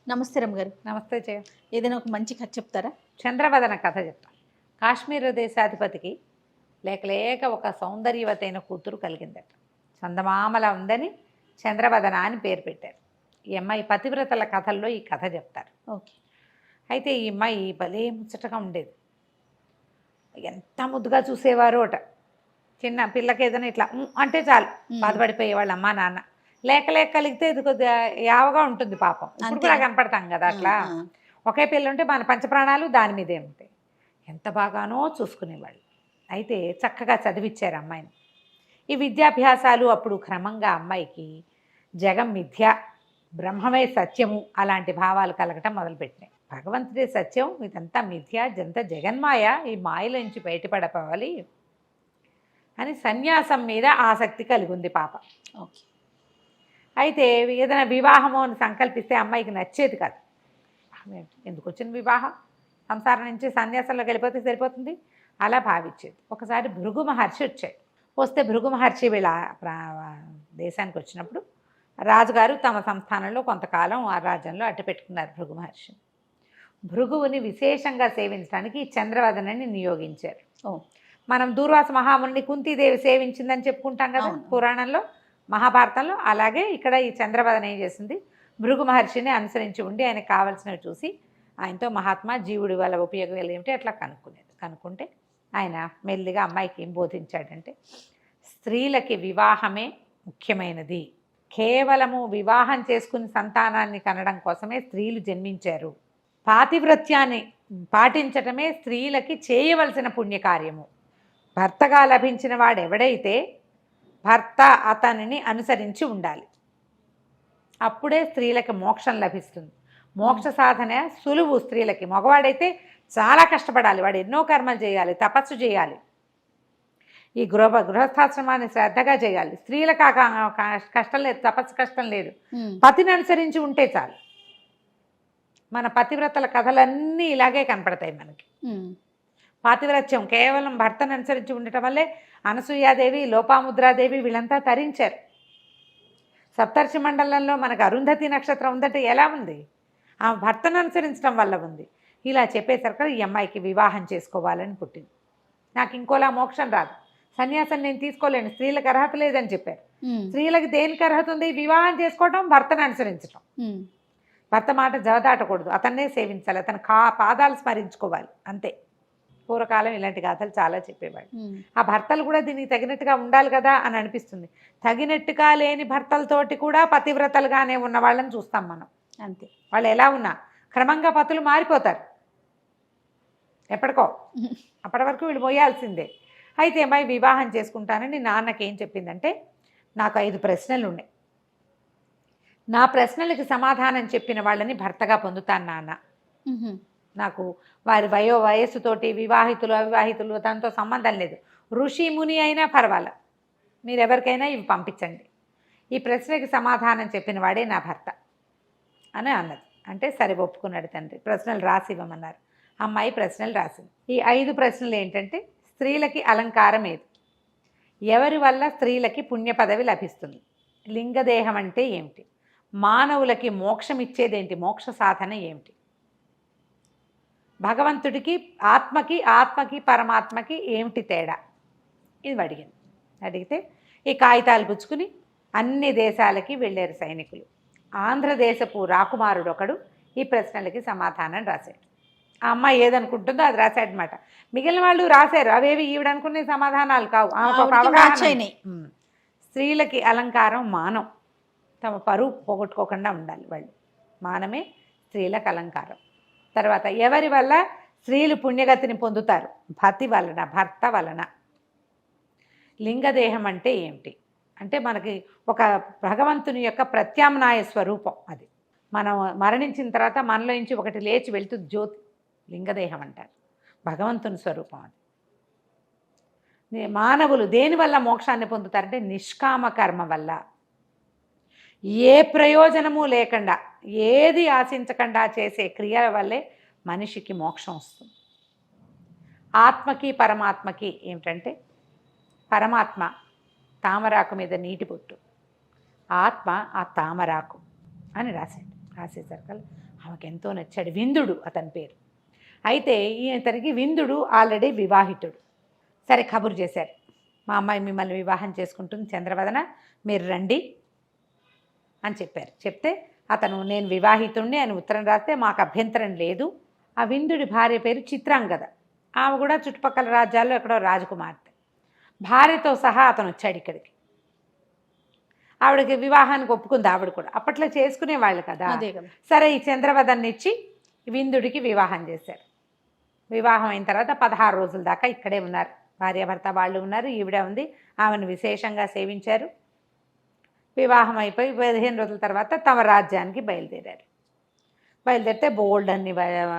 నమస్తే రమ్మగారు. నమస్తే జయ. ఏదైనా ఒక మంచి కథ చెప్తారా? చంద్రవదన కథ చెప్తాను. కాశ్మీర దేశాధిపతికి లేక లేక ఒక సౌందర్యవతైన కూతురు కలిగిందట. చందమామల ఉందని చంద్రవదన అని పేరు పెట్టారు. ఈ అమ్మాయి పతివ్రతల కథల్లో ఈ కథ చెప్తారు. ఓకే. అయితే ఈ అమ్మాయి భలే ముచ్చటగా ఉండేది. ఎంత ముద్దుగా చూసేవారు అట. చిన్న పిల్లకి ఏదైనా ఇట్లా అంటే చాలు బాధపడిపోయేవాళ్ళు అమ్మా నాన్న. లేక లేక కలిగితే ఇది కొద్దిగా యావగా ఉంటుంది పాపం. ఇప్పుడు కూడా కనపడతాం కదా అట్లా. ఒకే పిల్ల ఉంటే మన పంచప్రాణాలు దాని మీదే ఉంటాయి. ఎంత బాగానో చూసుకునేవాళ్ళు. అయితే చక్కగా చదివిచ్చారు అమ్మాయిని. ఈ విద్యాభ్యాసాలు అప్పుడు క్రమంగా అమ్మాయికి జగం మిథ్య, బ్రహ్మమే సత్యము అలాంటి భావాలు కలగటం మొదలుపెట్టినాయి. భగవంతుడే సత్యం, ఇదంతా మిథ్య, ఇదంతా జగన్మాయ, ఈ మాయలోంచి బయటపడపోవాలి అని సన్యాసం మీద ఆసక్తి కలిగి ఉంది పాప. ఓకే. అయితే ఏదైనా వివాహము అని సంకల్పిస్తే అమ్మాయికి నచ్చేది కాదు. ఎందుకు వచ్చిన వివాహం, సంసారం నుంచి సన్యాసంలోకి వెళ్ళిపోతే సరిపోతుంది అలా భావించేది. ఒకసారి భృగు మహర్షి వచ్చాడు. వస్తే భృగు మహర్షి వీళ్ళ దేశానికి వచ్చినప్పుడు రాజుగారు తమ సంస్థానంలో కొంతకాలం ఆ రాజ్యంలో అట్టు పెట్టుకున్నారు భృగు మహర్షి. భృగువుని విశేషంగా సేవించడానికి చంద్రవదనని నియోగించారు. మనం దూర్వాస మహాముని కుంతీదేవి సేవించిందని చెప్పుకుంటాం కదా పురాణంలో, మహాభారతంలో. అలాగే ఇక్కడ ఈ చంద్రవదన ఏం చేసింది, భృగు మహర్షిని అనుసరించి ఉండి ఆయనకు కావాల్సినవి చూసి ఆయనతో మహాత్మా జీవుడి వల్ల ఉపయోగాలు ఏమిటి అట్లా కనుక్కుంటే ఆయన మెల్లిగా అమ్మాయికి ఏం బోధించాడంటే, స్త్రీలకి వివాహమే ముఖ్యమైనది. కేవలము వివాహం చేసుకుని సంతానాన్ని కనడం కోసమే స్త్రీలు జన్మించారు. పాతివ్రత్యాన్ని పాటించటమే స్త్రీలకి చేయవలసిన పుణ్యకార్యము. భర్తగా లభించిన వాడు ఎవడైతే భర్త అతనిని అనుసరించి ఉండాలి. అప్పుడే స్త్రీలకి మోక్షం లభిస్తుంది. మోక్ష సాధన సులువు స్త్రీలకి. మగవాడైతే చాలా కష్టపడాలి, వాడు ఎన్నో కర్మలు చేయాలి, తపస్సు చేయాలి, ఈ గృహస్థాశ్రమాన్ని శ్రద్ధగా చేయాలి. స్త్రీలకు కష్టం లేదు, తపస్సు కష్టం లేదు, పతిని అనుసరించి ఉంటే చాలు. మన పతివ్రతల కథలన్నీ ఇలాగే కనపడతాయి మనకి. పాతివ్రత్యం కేవలం భర్తను అనుసరించి ఉండటం వల్లే అనసూయాదేవి, లోపాముద్రాదేవి వీళ్ళంతా తరించారు. సప్తర్షి మండలంలో మనకు అరుంధతి నక్షత్రం ఉందంటే ఎలా ఉంది? ఆ భర్తను అనుసరించడం వల్ల ఉంది. ఇలా చెప్పేసరికి ఈ అమ్మాయికి వివాహం చేసుకోవాలని పుట్టింది. నాకు ఇంకోలా మోక్షం రాదు, సన్యాసం నేను తీసుకోలేను, స్త్రీలకు అర్హత లేదని చెప్పారు. స్త్రీలకు దేనికి అర్హత ఉంది? వివాహం చేసుకోవటం, భర్తను అనుసరించడం. భర్త మాట జవదాటకూడదు, అతన్నే సేవించాలి, అతను పాదాలు స్మరించుకోవాలి, అంతే. పూర్వకాలం ఇలాంటి గాథలు చాలా చెప్పేవాళ్ళు. ఆ భర్తలు కూడా దీనికి తగినట్టుగా ఉండాలి కదా అని అనిపిస్తుంది. తగినట్టుగా లేని భర్తలతోటి కూడా పతివ్రతలుగానే ఉన్న వాళ్ళని చూస్తాం మనం. అంతే. వాళ్ళు ఎలా ఉన్నా క్రమంగా పతులు మారిపోతారు ఎప్పటికో. అప్పటి వరకు వీళ్ళు మోయాల్సిందే. అయితే అమ్మాయి వివాహం చేసుకుంటానని నాన్నకి ఏం చెప్పిందంటే, నాకు 5 ప్రశ్నలు ఉన్నాయి, నా ప్రశ్నలకి సమాధానం చెప్పిన వాళ్ళని భర్తగా పొందుతాను నాన్న. నాకు వారి వయస్సుతోటి వివాహితులు అవివాహితులు దాంతో సంబంధం లేదు, ఋషి ముని అయినా పర్వాలే, మీరు ఎవరికైనా ఇవి పంపించండి, ఈ ప్రశ్నకి సమాధానం చెప్పిన వాడే నా భర్త అని అన్నది. అంటే సరే ఒప్పుకున్నాడు తండ్రి. ప్రశ్నలు రాసి ఇవ్వమన్నారు. అమ్మాయి ప్రశ్నలు రాసింది. ఈ 5 ప్రశ్నలు ఏంటంటే, స్త్రీలకి అలంకారం ఏది, ఎవరి వల్ల స్త్రీలకి పుణ్య పదవి లభిస్తుంది, లింగదేహం అంటే ఏమిటి, మానవులకి మోక్షం ఇచ్చేదేంటి, మోక్ష సాధన ఏమిటి, భగవంతుడికి ఆత్మకి పరమాత్మకి ఏమిటి తేడా, ఇది అడిగింది. అడిగితే ఈ కాగితాలు పుచ్చుకుని అన్ని దేశాలకి వెళ్ళారు సైనికులు. ఆంధ్రదేశపు రాకుమారుడు ఒకడు ఈ ప్రశ్నలకి సమాధానం రాశాడు. ఆ అమ్మాయి ఏదనుకుంటుందో అది రాశాడనమాట. మిగిలిన వాళ్ళు రాశారు, అవేవి ఈవిడనుకునే సమాధానాలు కావు. స్త్రీలకి అలంకారం మానం, తమ పరువు పోగొట్టుకోకుండా ఉండాలి వాళ్ళు, మానమే స్త్రీలకు అలంకారం. తర్వాత ఎవరి వల్ల స్త్రీలు పుణ్యగతిని పొందుతారు, పతి వలన, భర్త వలన. లింగదేహం అంటే ఏమిటి అంటే, మనకి ఒక భగవంతుని యొక్క ప్రత్యామ్నాయ స్వరూపం అది. మనం మరణించిన తర్వాత మనలో నుంచి ఒకటి లేచి వెళ్తుంది, జ్యోతి, లింగదేహం అంటారు, భగవంతుని స్వరూపం అది. మానవులు దేనివల్ల మోక్షాన్ని పొందుతారంటే నిష్కామ కర్మ వల్ల, ఏ ప్రయోజనము లేకుండా, ఏది ఆశించకుండా చేసే క్రియల వల్లే మనిషికి మోక్షం వస్తుంది. ఆత్మకి పరమాత్మకి ఏమిటంటే, పరమాత్మ తామరాకు మీద నీటి బొట్టు, ఆత్మ ఆ తామరాకు అని రాశాడు. రాసేసరికి ఆమెకు ఎంతో నచ్చాడు. విందుడు అతని పేరు. అయితే ఇతనికి విందుడు ఆల్రెడీ వివాహితుడు. సరే కబురు చేశారు, మా అమ్మాయి మిమ్మల్ని వివాహం చేసుకుంటుంది చంద్రవదన, మీరు రండి అని చెప్పారు. చెప్తే అతను నేను వివాహితుడిని అని ఉత్తరం రాస్తే మాకు అభ్యంతరం లేదు. ఆ విందుడి భార్య పేరు చిత్రాంగద. ఆమె కూడా చుట్టుపక్కల రాజ్యాల్లో ఎక్కడో రాజకుమార్తె. భార్యతో సహా అతను వచ్చాడు ఇక్కడికి. ఆవిడకి వివాహానికి ఒప్పుకుంది. ఆవిడ కూడా అప్పట్లో చేసుకునేవాళ్ళు కదా. సరే ఈ చంద్రవదన్ని ఇచ్చి విందుడికి వివాహం చేశారు. వివాహం అయిన తర్వాత 16 రోజుల దాకా ఇక్కడే ఉన్నారు. భార్యాభర్త వాళ్ళు ఉన్నారు, ఈవిడ ఉంది. ఆమెను విశేషంగా సేవించారు. వివాహం అయిపోయి 15 రోజుల తర్వాత తమ రాజ్యానికి బయలుదేరారు. బయలుదేరితే బోల్డ్ అన్ని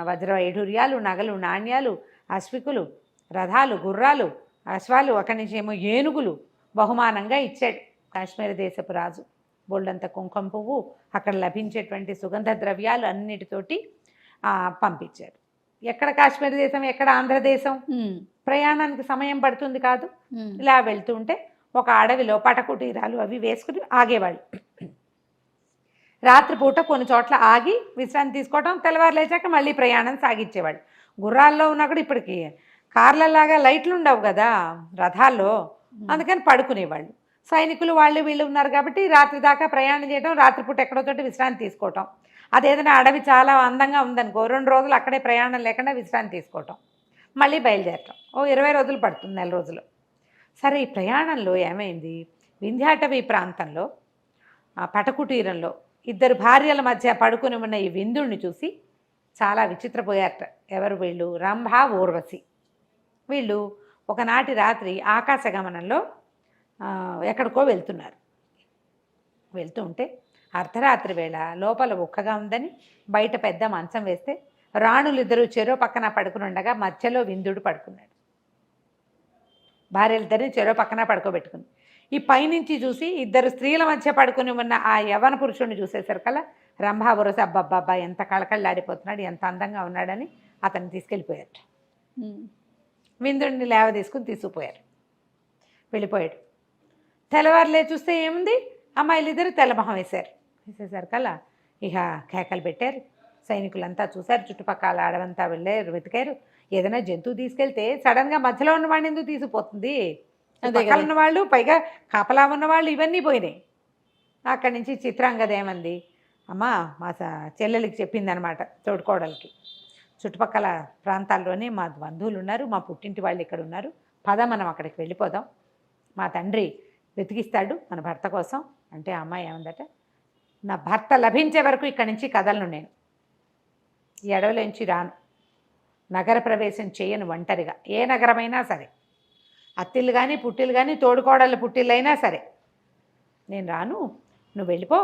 వజ్ర వైఢూర్యాలు, నగలు, నాణ్యాలు, అశ్వికులు, రథాలు, గుర్రాలు, అశ్వాలు, అక్కడి నుంచి ఏమో ఏనుగులు బహుమానంగా ఇచ్చాడు కాశ్మీర దేశపు రాజు. బోల్డంత కుంకుమ పువ్వు, అక్కడ లభించేటువంటి సుగంధ ద్రవ్యాలు అన్నిటితోటి పంపించారు. ఎక్కడ కాశ్మీర దేశం, ఎక్కడ ఆంధ్రదేశం, ప్రయాణానికి సమయం పడుతుంది కాదు. ఇలా వెళ్తూ ఉంటే ఒక అడవిలో పటకుటీరాలు అవి వేసుకుని ఆగేవాళ్ళు. రాత్రిపూట కొన్ని చోట్ల ఆగి విశ్రాంతి తీసుకోవడం, తెల్లవారు లేచాక మళ్ళీ ప్రయాణం సాగించేవాళ్ళు. గుర్రాల్లో ఉన్నా కూడా ఇప్పటికి కార్లలాగా లైట్లు ఉండవు కదా రథాల్లో, అందుకని పడుకునేవాళ్ళు. సైనికులు వాళ్ళు వీళ్ళు ఉన్నారు కాబట్టి రాత్రి దాకా ప్రయాణం చేయడం, రాత్రిపూట ఎక్కడో చోట విశ్రాంతి తీసుకోవటం. అదేదైనా అడవి చాలా అందంగా ఉందనుకో 2 రోజులు అక్కడే ప్రయాణం లేకుండా విశ్రాంతి తీసుకోవటం, మళ్ళీ బయలుదేరటం. 20 రోజులు పడుతుంది, 1 నెల రోజులు. సరే ఈ ప్రయాణంలో ఏమైంది, వింధ్యాటవీ ప్రాంతంలో పటకుటీరంలో 2 భార్యల మధ్య పడుకుని ఉన్న ఈ విందుడిని చూసి చాలా విచిత్రపోయారట. ఎవరు వీళ్ళు? రంభ, ఊర్వశి. వీళ్ళు ఒకనాటి రాత్రి ఆకాశగమనంలో ఎక్కడికో వెళ్తున్నారు. వెళ్తూ ఉంటే అర్ధరాత్రి వేళ లోపల ఉక్కగా ఉందని బయట పెద్ద మంచం వేస్తే రాణులు 2 చెరో పక్కన పడుకుని ఉండగా మధ్యలో విందుడు పడుకున్నాడు. భార్యలిద్దరిని చెరో పక్కన పడుకోబెట్టుకుంది. ఈ పైనుంచి చూసి 2 స్త్రీల మధ్య పడుకుని ఉన్న ఆ యవన పురుషుడిని చూసేసరికల్లా రంభా బురస అబ్బబ్బబ్బా ఎంత కళకళలాడిపోతున్నాడు, ఎంత అందంగా ఉన్నాడని అతన్ని తీసుకెళ్ళిపోయారు. విందుడిని లేవ తీసుకుపోయారు. వెళ్ళిపోయాడు. తెల్లవారులే చూస్తే ఏముంది, అమ్మాయిలు 2 తెల్లమొహం వేసేసరికల్లా ఇక కేకలు పెట్టారు. సైనికులంతా చూశారు. చుట్టుపక్కల అడవంతా వెళ్ళారు, వెతికారు. ఏదైనా జంతువు తీసుకెళ్తే సడన్గా మధ్యలో ఉన్నవాడిని ఎందుకు తీసుకుపోతుంది? పక్కన ఉన్నవాళ్ళు, పైగా కాపలా ఉన్నవాళ్ళు, ఇవన్నీ పోయినాయి. అక్కడి నుంచి చిత్రాంగద ఏమంది, అమ్మా మా చెల్లెలికి చెప్పిందనమాట, తోడుకోడలికి, చుట్టుపక్కల ప్రాంతాల్లోనే మా బంధువులు ఉన్నారు, మా పుట్టింటి వాళ్ళు ఇక్కడ ఉన్నారు, పద మనం అక్కడికి వెళ్ళిపోదాం, మా తండ్రి వెతికిస్తాడు మన భర్త కోసం అంటే. ఆ అమ్మాయి ఏమందట, నా భర్త లభించే వరకు ఇక్కడి నుంచి కదలను, నేను ఈ అడవిలోంచి రాను, నగర ప్రవేశం చేయను ఒంటరిగా, ఏ నగరమైనా సరే, అత్తిళ్ళు కానీ పుట్టిళ్ళు కానీ తోడుకోడళ్ళ పుట్టిళ్ళైనా సరే నేను రాను, నువ్వు వెళ్ళిపో,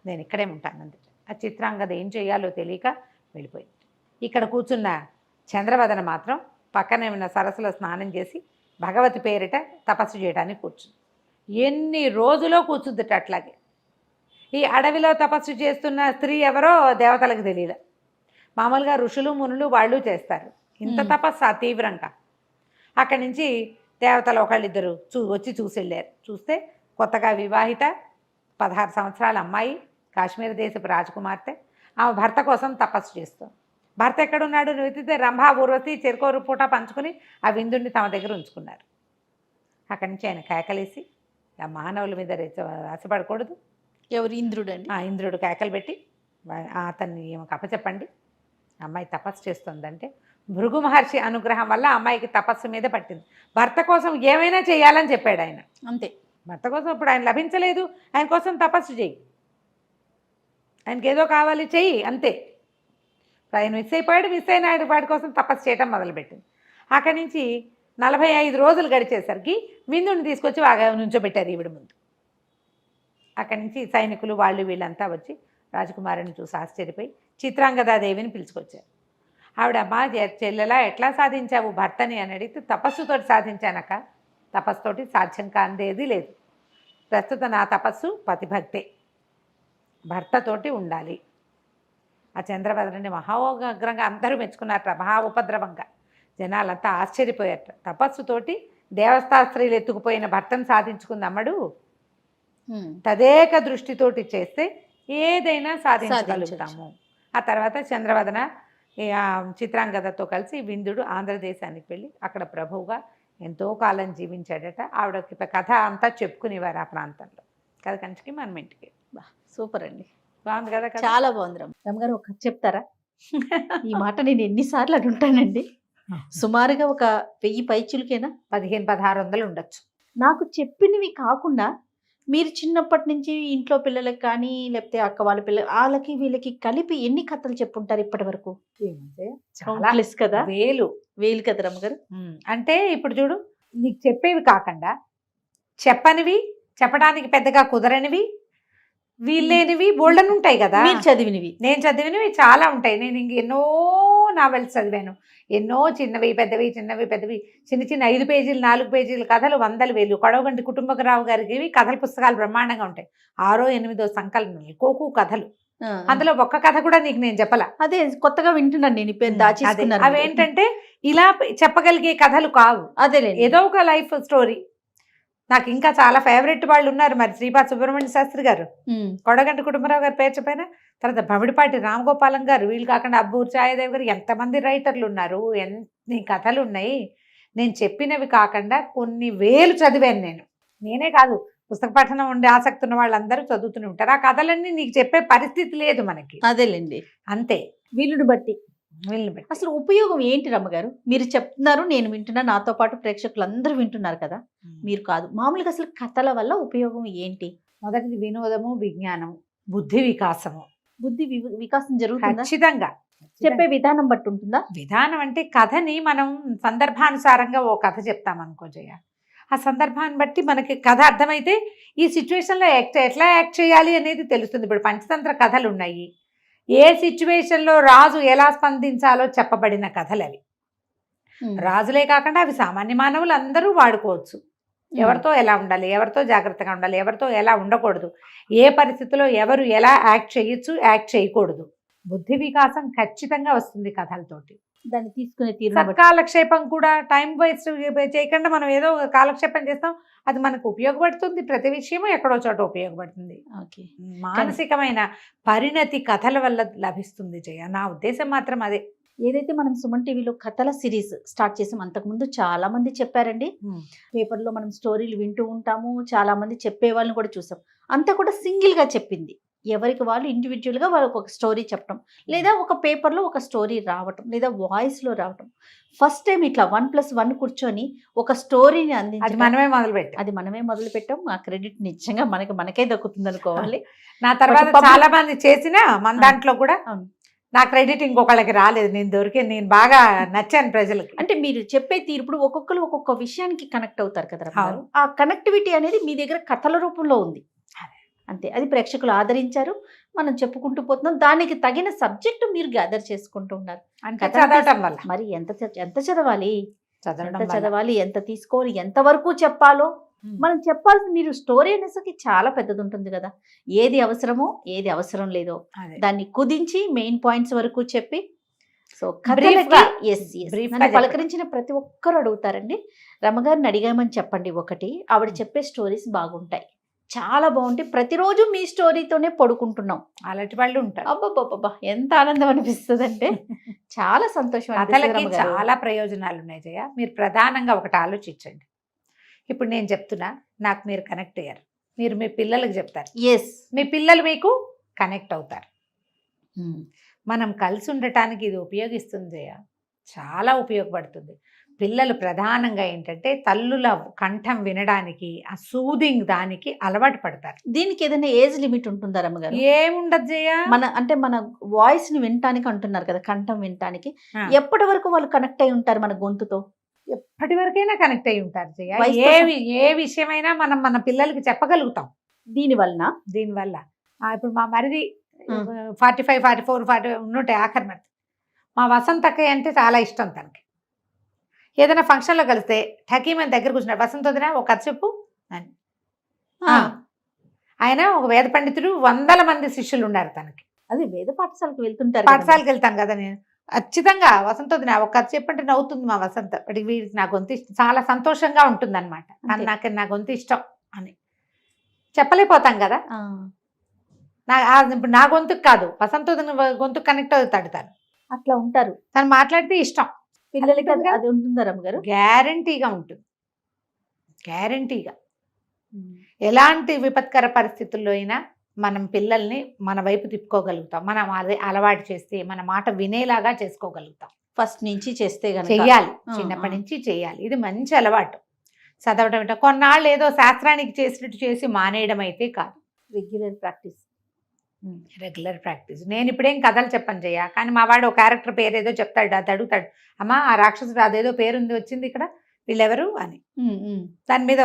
నేను ఇక్కడే ఉంటాను అంది. ఆ చిత్రాంగద ఏం చేయాలో తెలియక వెళ్ళిపోయింది. ఇక్కడ కూర్చున్న చంద్రవదన మాత్రం పక్కనే ఉన్న సరస్సులో స్నానం చేసి భగవతి పేరిట తపస్సు చేయడానికి కూర్చుంది. ఎన్ని రోజులో కూర్చుందిట అట్లాగే. ఈ అడవిలో తపస్సు చేస్తున్న స్త్రీ ఎవరో దేవతలకు తెలియదు. మామూలుగా ఋషులు మునులు వాళ్ళు చేస్తారు, ఇంత తపస్సు తీవ్రంగా. అక్కడి నుంచి దేవతలు ఒకళ్ళిద్దరు వచ్చి చూసి వెళ్ళారు. చూస్తే కొత్తగా వివాహిత 16 సంవత్సరాల అమ్మాయి, కాశ్మీర దేశపు రాజకుమార్తె, ఆమె భర్త కోసం తపస్సు చేస్తుంది. భర్త ఎక్కడున్నాడు వెతికితే రంభా ఊర్వశి చెరుకోరు పూట పంచుకొని ఆ విందుని తమ దగ్గర ఉంచుకున్నారు. అక్కడి నుంచి ఆయన కేకలేసి, ఆ మానవుల మీద ఆశపడకూడదు. ఎవరు? ఇంద్రుడు అండి. ఇంద్రుడు కేకలు పెట్టి అతన్ని ఏమో అప్పచెప్పండి, అమ్మాయి తపస్సు చేస్తుందంటే భృగు మహర్షి అనుగ్రహం వల్ల అమ్మాయికి తపస్సు మీద పట్టింది. భర్త కోసం ఏమైనా చేయాలని చెప్పాడు ఆయన. అంతే. భర్త కోసం ఇప్పుడు ఆయన లభించలేదు, ఆయన కోసం తపస్సు చెయ్యి, ఆయనకి ఏదో కావాలి చెయ్యి, అంతే. ఆయన మిస్ అయిపోయాడు, మిస్ అయిన వాడి కోసం తపస్సు చేయటం మొదలుపెట్టింది. అక్కడి నుంచి 45 రోజులు గడిచేసరికి విందుని తీసుకొచ్చి నుంచోబెట్టారు ఈవిడ ముందు. అక్కడి నుంచి సైనికులు వాళ్ళు వీళ్ళంతా వచ్చి రాజకుమారిని చూసి ఆశ్చర్యపోయి చిత్రాంగదాదేవిని పిలుచుకొచ్చారు. ఆవిడ, అమ్మా చెల్లెలా ఎట్లా సాధించావు భర్తని అని అడిగితే, తపస్సుతోటి సాధించానక్క, తపస్సుతోటి సాధ్యం కాందేది లేదు. ప్రస్తుతం నా తపస్సు పతిభక్తే, భర్తతోటి ఉండాలి. ఆ చంద్రవదనని మహోగ్రంగా అందరూ మెచ్చుకున్నారట, మహా ఉపద్రవంగా. జనాలంతా ఆశ్చర్యపోయారట. తపస్సుతోటి దేవస్థా స్త్రీలు ఎత్తుకుపోయిన భర్తను సాధించుకుంది అమ్మడు, తదేక దృష్టితోటి చేస్తే ఏదైనా సాధించగలుగుతాము. ఆ తర్వాత చంద్రవదన చిత్రాంగదతో కలిసి విందుడు ఆంధ్రదేశానికి వెళ్ళి అక్కడ ప్రభువుగా ఎంతో కాలం జీవించాడట. ఆవిడకి కథ అంతా చెప్పుకునేవారు ఆ ప్రాంతంలో. కథ కంచికి మనం ఇంటికి. సూపర్ అండి, బాగుంది కదా కథ? చాలా బాగుంది. రమ్మగారు ఒక కథ చెప్తారా? ఈ మాట నేను ఎన్నిసార్లు అంటుంటానండి. సుమారుగా ఒక 1000 పైచులకేనా, 1500-1600 ఉండొచ్చు. నాకు చెప్పినవి కాకుండా మీరు చిన్నప్పటి నుంచి ఇంట్లో పిల్లలకి కానీ లేకపోతే అక్క వాళ్ళ పిల్లలు వాళ్ళకి వీళ్ళకి కలిపి ఎన్ని కథలు చెప్పుంటారు ఇప్పటి వరకు? చాలా కదా, వేలు వేలు కదా రమ్మగారు. అంటే ఇప్పుడు చూడు, నీకు చెప్పేవి కాకుండా చెప్పనివి, చెప్పడానికి పెద్దగా కుదరనివి, వీళ్ళేనివి బోల్డన్ ఉంటాయి కదా. మీరు చదివినవి, నేను చదివినవి చాలా ఉంటాయి. నేను ఇంక ఎన్నో నావెల్స్ చదివాను. ఎన్నో చిన్నవి పెద్దవి, చిన్నవి పెద్దవి, చిన్న చిన్న 5 పేజీలు 4 పేజీల కథలు 100,000. కొడవగంటి కుటుంబరావు గారికి కథల పుస్తకాలు బ్రహ్మాండంగా ఉంటాయి. 6వ 8వ సంకలనాలు కోకు కథలు. అందులో ఒక్క కథ కూడా నీకు నేను చెప్పలా. అదే కొత్తగా వింటున్నాను నేను, పేరు దాచేసుకున్నాను. అవేంటంటే ఇలా చెప్పగలిగే కథలు కావు. అదే ఏదో ఒక లైఫ్ స్టోరీ. నాకు ఇంకా చాలా ఫేవరెట్ వాళ్ళు ఉన్నారు. మరి శ్రీపాద సుబ్రహ్మణ్య శాస్త్రి గారు, కొడగంటి కుటుంబరావు గారు పేరు చెప్పైనా, తర్వాత భమిడిపాటి రామగోపాలం గారు, వీళ్ళు కాకుండా అబ్బూరు ఛాయాదేవి గారు, ఎంతమంది రైటర్లు ఉన్నారు, ఎన్ని కథలు ఉన్నాయి. నేను చెప్పినవి కాకుండా కొన్ని వేలు చదివాను నేను. నేనే కాదు, పుస్తక పఠనం ఉండే ఆసక్తి ఉన్న వాళ్ళందరూ చదువుతూనే ఉంటారు. ఆ కథలన్నీ నీకు చెప్పే పరిస్థితి లేదు మనకి. అదేలేండి, అంతే, వీళ్ళని బట్టి. అసలు ఉపయోగం ఏంటి రమ్మగారు? మీరు చెప్తున్నారు, నేను వింటున్నా, నాతో పాటు ప్రేక్షకులందరూ వింటున్నారు కదా. మీరు కాదు, మామూలుగా అసలు కథల వల్ల ఉపయోగం ఏంటి? మొదటిది వినోదము, విజ్ఞానము, బుద్ధి వికాసము. బుద్ధి వికాసం జరుగుతుంది ఖచ్చితంగా. చెప్పే విధానం బట్టి ఉంటుందా? విధానం అంటే కథని మనం సందర్భానుసారంగా ఓ కథ చెప్తాం అనుకో జయ. ఆ సందర్భాన్ని బట్టి మనకి కథ అర్థమైతే ఈ సిచ్యువేషన్లో ఎట్లా యాక్ట్ చేయాలి అనేది తెలుస్తుంది. ఇప్పుడు పంచతంత్ర కథలు ఉన్నాయి. ఏ సిచ్యువేషన్లో రాజు ఎలా స్పందించాలో చెప్పబడిన కథలు అవి. రాజులే కాకుండా అవి సామాన్య మానవులు అందరూ వాడుకోవచ్చు. ఎవరితో ఎలా ఉండాలి, ఎవరితో జాగ్రత్తగా ఉండాలి, ఎవరితో ఎలా ఉండకూడదు, ఏ పరిస్థితిలో ఎవరు ఎలా యాక్ట్ చేయొచ్చు, యాక్ట్ చేయకూడదు. బుద్ధి వికాసం ఖచ్చితంగా వస్తుంది కథలతోటి. దాన్ని తీసుకునే తీరు, సత్కాలక్షేపం కూడా. టైం వేస్ట్ చేయకుండా మనం ఏదో కాలక్షేపం చేస్తాం, అది మనకు ఉపయోగపడుతుంది. ప్రతి విషయము ఎక్కడో చోట ఉపయోగపడుతుంది. మానసికమైన పరిణతి కథల వల్ల లభిస్తుంది జయ. నా ఉద్దేశం మాత్రం అదే. ఏదైతే మనం సుమన్ టీవీలో కథల సిరీస్ స్టార్ట్ చేసాం, అంతకుముందు చాలా మంది చెప్పారండి. పేపర్లో మనం స్టోరీలు వింటూ ఉంటాము, చాలా మంది చెప్పే వాళ్ళని కూడా చూసాం. అంతా కూడా సింగిల్గా చెప్పింది, ఎవరికి వాళ్ళు ఇండివిజువల్గా వాళ్ళకి ఒక స్టోరీ చెప్పడం, లేదా ఒక పేపర్లో ఒక స్టోరీ రావటం, లేదా వాయిస్లో రావటం. ఫస్ట్ టైం ఇట్లా 1+1 కూర్చొని ఒక స్టోరీని అందించి మనమే మొదలు పెట్టాం. ఆ క్రెడిట్ నిజంగా మనకే దక్కుతుంది అనుకోవాలి. నా తర్వాత చాలా మంది చేసిన మన దాంట్లో కూడా నా క్రెడిట్ ఇంకొకళ్ళకి రాలేదు. నేను బాగా నచ్చాను ప్రజలకి. అంటే మీరు చెప్పే తీర్పుడు ఒక్కొక్కరు ఒక్కొక్క విషయానికి కనెక్ట్ అవుతారు కదా. ఆ కనెక్టివిటీ అనేది మీ దగ్గర కథల రూపంలో ఉంది అంతే. అది ప్రేక్షకులు ఆదరించారు, మనం చెప్పుకుంటూ పోతున్నాం. దానికి తగిన సబ్జెక్టు మీరు గ్యాదర్ చేసుకుంటూ ఉన్నారు. మరి ఎంత చదవాలి, ఎంత చదవాలి, ఎంత తీసుకోవాలి, ఎంత వరకు చెప్పాలో మనం చెప్పాల్సి. మీరు స్టోరీ అనేసరికి చాలా పెద్దది ఉంటుంది కదా. ఏది అవసరమో ఏది అవసరం లేదో దాన్ని కుదించి మెయిన్ పాయింట్స్ వరకు చెప్పి, సో పలకరించిన ప్రతి ఒక్కరు అడుగుతారండి, రమగారిని అడిగామని చెప్పండి ఒకటి, ఆవిడ చెప్పే స్టోరీస్ బాగుంటాయి, చాలా బాగుంటాయి, ప్రతిరోజు మీ స్టోరీతోనే పడుకుంటున్నాం, అలాంటి వాళ్ళు ఉంటారు. అబ్బబ్బబ్బా, ఎంత ఆనందం అనిపిస్తుంది అంటే చాలా సంతోషం. కథలకి చాలా ప్రయోజనాలు ఉన్నాయి జయ. మీరు ప్రధానంగా ఒకటి ఆలోచించండి. ఇప్పుడు నేను చెప్తున్నా, నాకు మీరు కనెక్ట్ అయ్యారు, మీరు మీ పిల్లలకు చెప్తారు, మీ పిల్లలు మీకు కనెక్ట్ అవుతారు. మనం కలిసి ఉండటానికి ఇది ఉపయోగిస్తుంది జయ, చాలా ఉపయోగపడుతుంది. పిల్లలు ప్రధానంగా ఏంటంటే తల్లుల కంఠం వినడానికి, ఆ సూదింగ్ దానికి అలవాటు పడతారు. దీనికి ఏదైనా ఏజ్ లిమిట్ ఉంటుందా రమ్మగారు? ఏముండదు జయ. మన వాయిస్ ని వినటానికి అంటున్నారు కదా, కంఠం వినటానికి ఎప్పటి వరకు వాళ్ళు కనెక్ట్ అయి ఉంటారు మన గొంతుతో? ఎప్పటి వరకైనా కనెక్ట్ అయి ఉంటారు జయ. ఏ విషయమైనా మనం మన పిల్లలకి చెప్పగలుగుతాం దీనివల్ల. ఇప్పుడు మా మరిది 45, 44, 40 ఉన్నట్టే ఆఖరి మరిది. మా వసంతక్కయ్య అంటే చాలా ఇష్టం తనకి. ఏదైనా ఫంక్షన్లో కలిస్తే ఠకీమని దగ్గర కూర్చున్నాడు, వసంత వదిన ఒక కథ చెప్పు అని. ఆయన ఒక వేద పండితుడు, 100 మంది శిష్యులు ఉన్నారు తనకి. అది వేద పాఠశాలకు వెళ్తుంటారు, పాఠశాలకు వెళ్తాను కదా నేను. ఖచ్చితంగా వసంత వదిన ఒక కథ చెప్పంటే నవ్వుతుంది మా వసంత. వీరికి నా గొంతు ఇష్టం, చాలా సంతోషంగా ఉంటుంది అనమాట. నా గొంతు ఇష్టం అని చెప్పలేకపోతాం కదా. ఇప్పుడు నా గొంతుకు కాదు, వసంత గొంతుకు కనెక్ట్ అవుతాడు తను. అట్లా ఉంటారు తను మాట్లాడితే ఇష్టం పిల్లలకి. అది ఉంటుందా రమ్మగారు? గ్యారంటీగా ఉంటుంది, గ్యారంటీగా. ఎలాంటి విపత్కర పరిస్థితుల్లో అయినా మనం పిల్లల్ని మన వైపు తిప్పుకోగలుగుతాం, మనం అదే అలవాటు చేస్తే మన మాట వినేలాగా చేసుకోగలుగుతాం. ఫస్ట్ నుంచి చేస్తే చెయ్యాలి, చిన్నప్పటి నుంచి చెయ్యాలి. ఇది మంచి అలవాటు. చదవటం అంటే కొన్నాళ్ళు ఏదో శాస్త్రానికి చేసినట్టు చేసి మానేయడం అయితే కాదు, రెగ్యులర్ ప్రాక్టీస్. Regular practice. నేను ఇప్పుడేం కథలు చెప్పను జయ, కానీ మా వాడు ఒక క్యారెక్టర్ పేరు ఏదో చెప్తాడు, అది అడుగుతాడు, అమ్మా ఆ రాక్షసుడు అదేదో పేరుంది వచ్చింది ఇక్కడ, వీళ్ళెవరు అని. దాని మీద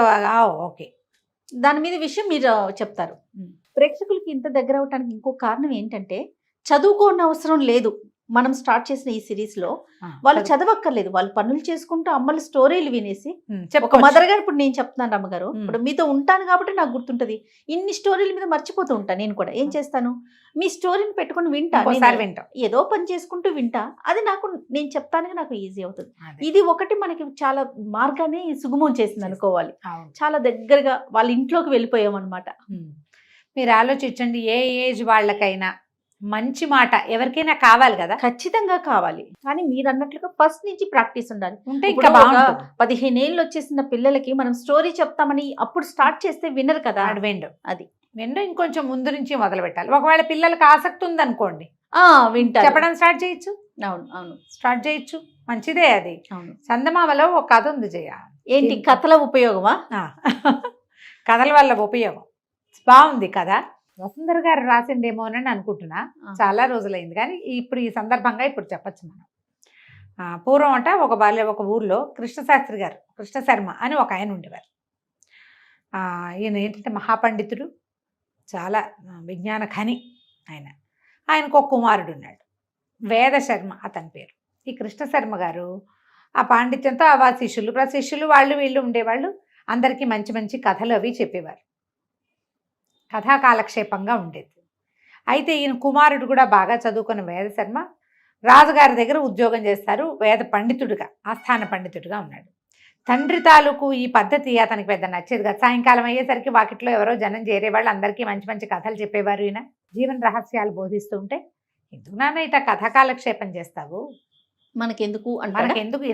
ఓకే, దాని మీద విషయం మీరు చెప్తారు. ప్రేక్షకులకి ఇంత దగ్గర అవటానికి ఇంకో కారణం ఏంటంటే చదువుకోని అవసరం లేదు. మనం స్టార్ట్ చేసిన ఈ సిరీస్ లో వాళ్ళు చదవక్కర్లేదు, వాళ్ళు పనులు చేసుకుంటూ అమ్మల స్టోరీలు వినేసి ఒక మదర్ గారు, ఇప్పుడు నేను చెప్తున్నాను రమ్మగారు, ఇప్పుడు మీతో ఉంటాను కాబట్టి నాకు గుర్తుంటది, ఇన్ని స్టోరీల మీద మర్చిపోతూ ఉంటాను. నేను కూడా ఏం చేస్తాను, మీ స్టోరీని పెట్టుకుని వింటా, ఏదో పని చేసుకుంటూ వింటా, అది నాకు నేను చెప్తానికి నాకు ఈజీ అవుతుంది. ఇది ఒకటి మనకి చాలా మార్గాన్ని సుగమం చేసింది అనుకోవాలి. చాలా దగ్గరగా వాళ్ళ ఇంట్లోకి వెళ్ళిపోయాం అనమాట. మీరు ఆలోచించండి, ఏ ఏజ్ వాళ్ళకైనా మంచి మాట ఎవరికైనా కావాలి కదా, ఖచ్చితంగా కావాలి. కానీ మీరు అన్నట్లుగా ఫస్ట్ నుంచి ప్రాక్టీస్ ఉండాలి. ఉంటే ఇంకా బాగుంటుంది. 15 ఏళ్ళు వచ్చేసిన పిల్లలకి మనం స్టోరీ చెప్తామని అప్పుడు స్టార్ట్ చేస్తే వినరు కదా. అది విండో ఇంకొంచెం ముందు నుంచి మొదలు పెట్టాలి. ఒకవేళ పిల్లలకి ఆసక్తి ఉందనుకోండి, వింటారు, చెప్పడం స్టార్ట్ చేయొచ్చు. అవును అవును, స్టార్ట్ చేయొచ్చు, మంచిదే అది. అవును. చందమామలో ఒక కథ ఉంది జయ. ఏంటి కథల ఉపయోగమా? కథల వల్ల ఉపయోగం బాగుంది కదా. వసుంధర గారు రాసిండేమోనని అనుకుంటున్నా, చాలా రోజులైంది, కానీ ఇప్పుడు ఈ సందర్భంగా ఇప్పుడు చెప్పచ్చు మనం. పూర్వం అంట ఒక ఊర్లో కృష్ణశాస్త్రి గారు, కృష్ణ శర్మ అని ఒక ఆయన ఉండేవారు. ఈయన ఏంటంటే మహాపండితుడు, చాలా విజ్ఞాన ఖని ఆయన. ఆయనకు ఒక కుమారుడు ఉన్నాడు, వేద శర్మ అతని పేరు. ఈ కృష్ణ శర్మ గారు ఆ పాండిత్యంతో ఆ శిష్యులు వాళ్ళు వీళ్ళు ఉండేవాళ్ళు, అందరికీ మంచి మంచి కథలు అవి చెప్పేవారు, కథాకాలక్షేపంగా ఉండేది. అయితే ఈయన కుమారుడు కూడా బాగా చదువుకున్న వేద శర్మ రాజుగారి దగ్గర ఉద్యోగం చేస్తారు, వేద పండితుడిగా, ఆస్థాన పండితుడిగా ఉన్నాడు. తండ్రి తాలూకు ఈ పద్ధతి అతనికి పెద్ద నచ్చేది కదా. సాయంకాలం అయ్యేసరికి వాకిట్లో ఎవరో జనం చేరేవాళ్ళు, అందరికీ మంచి మంచి కథలు చెప్పేవారు. ఈయన జీవన రహస్యాలు బోధిస్తూ ఉంటే, ఎందుకు నాన్న ఇట్లా కథాకాలక్షేపం చేస్తావు,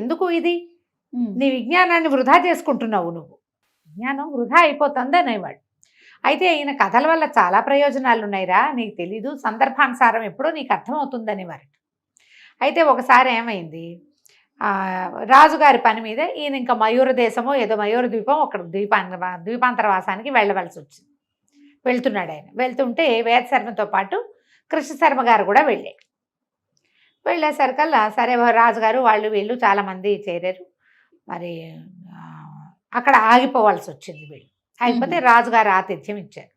ఎందుకు ఇది, నీ విజ్ఞానాన్ని వృధా చేసుకుంటున్నావు, నువ్వు విజ్ఞానం వృధా అయిపోతుంది అనేవాడు. అయితే ఈయన కథల వల్ల చాలా ప్రయోజనాలు ఉన్నాయిరా, నీకు తెలీదు, సందర్భానుసారం ఎప్పుడో నీకు అర్థమవుతుందని వారు. అయితే ఒకసారి ఏమైంది, రాజుగారి పని మీద ఈయన ఇంకా మయూర దేశమో ఏదో మయూర ద్వీపం, ఒక ద్వీపాంతరవాసానికి వెళ్ళవలసి వచ్చింది. వెళ్తున్నాడు ఆయన. వెళ్తుంటే వేద శర్మతో పాటు కృష్ణ శర్మ గారు కూడా వెళ్ళేసరికల్లా సరే రాజుగారు వాళ్ళు వీళ్ళు చాలామంది చేరారు. మరి అక్కడ ఆగిపోవాల్సి వచ్చింది. వీళ్ళు అయిపోతే రాజుగారు ఆతిథ్యం ఇచ్చారు.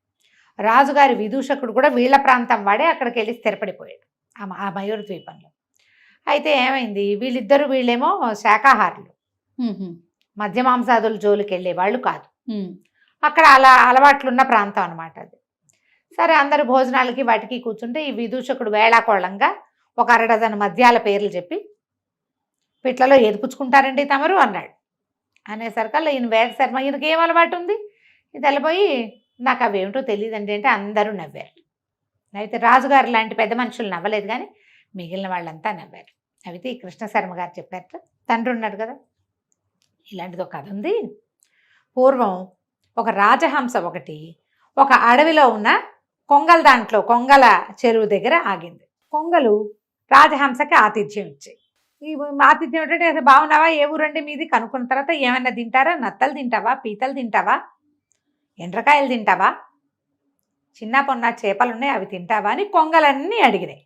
రాజుగారి విదూషకుడు కూడా వీళ్ళ ప్రాంతం వాడే అక్కడికి వెళ్ళి స్థిరపడిపోయాడు ఆ మయూర ద్వీపంలో. అయితే ఏమైంది, వీళ్ళేమో శాకాహారులు, మధ్య మాంసాదుల జోలికి వెళ్ళే వాళ్ళు కాదు, అక్కడ అలా అలవాట్లున్న ప్రాంతం అనమాట అది. సరే అందరు భోజనాలకి వాటికి కూర్చుంటే ఈ విదూషకుడు వేళాకోళంగా ఒక 1 డజన్ మద్యాల పేర్లు చెప్పి, పిట్లలో ఏది పుచ్చుకుంటారండి తమరు అన్నాడు. అనేసరికల్లా ఈయన వేద శర్మ, ఈయనకి ఏం అలవాటు ఉంది, ఇది వెళ్ళిపోయి నాకు అవేమిటో తెలియదండి అంటే అందరూ నవ్వారు. అయితే రాజుగారు లాంటి పెద్ద మనుషులు నవ్వలేదు, కానీ మిగిలిన వాళ్ళంతా నవ్వారు. అయితే ఈ కృష్ణ శర్మ గారు చెప్పారు, తండ్రి ఉన్నాడు కదా, ఇలాంటిది ఒక కథ ఉంది. పూర్వం ఒక రాజహంస ఒకటి ఒక అడవిలో ఉన్న కొంగల చెరువు దగ్గర ఆగింది. కొంగలు రాజహంసకి ఆతిథ్యం ఇచ్చాయి. ఈ ఆతిథ్యం ఏంటంటే, బాగున్నావా, ఏ ఊరండి మీది కనుక్కున్న తర్వాత, ఏమన్నా తింటారా, నత్తలు తింటావా, పీతలు తింటావా, ఎండ్రకాయలు తింటావా, చిన్న పొన్న చేపలు ఉన్నాయి అవి తింటావా అని కొంగలన్నీ అడిగినాయి.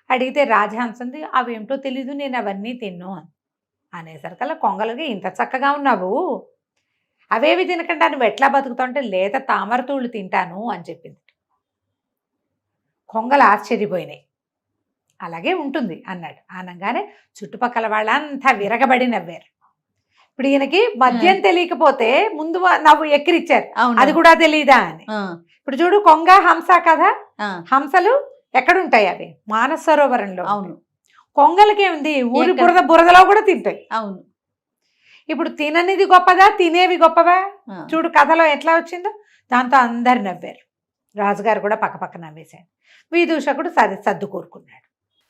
అడిగితే రాజహంసంది అవేమిటో తెలీదు, నేను అవన్నీ తిన్ను అనేసరికల్లా కొంగలకి, ఇంత చక్కగా ఉన్నావు, అవేవి తినకుండా నువ్వు ఎట్లా బతుకుతావు అంటే, లేత తామరతూళ్ళు తింటాను అని చెప్పింది. కొంగలు ఆశ్చర్యపోయినాయి. అలాగే ఉంటుంది అన్నాడు. అనగానే చుట్టుపక్కల వాళ్ళంతా విరగబడి నవ్వారు. ఇప్పుడు ఈయనకి మద్యం తెలియకపోతే ముందు నవ్వు ఎక్కిరిచ్చారు, అది కూడా తెలియదా అని. ఇప్పుడు చూడు, కొంగ హంస కదా, హంసలు ఎక్కడుంటాయి, అవి మానస సరోవరంలో. అవును. కొంగలకేముంది, ఊరి బురదలో కూడా తింటాయి. అవును. ఇప్పుడు తిననిది గొప్పదా, తినేవి గొప్పవా? చూడు కథలో ఎట్లా వచ్చిందో. దాంతో అందరు నవ్వారు. రాజుగారు కూడా పక్కపక్క నవ్వేశాడు. విదూషకుడు సర్దు కోరుకున్నాడు.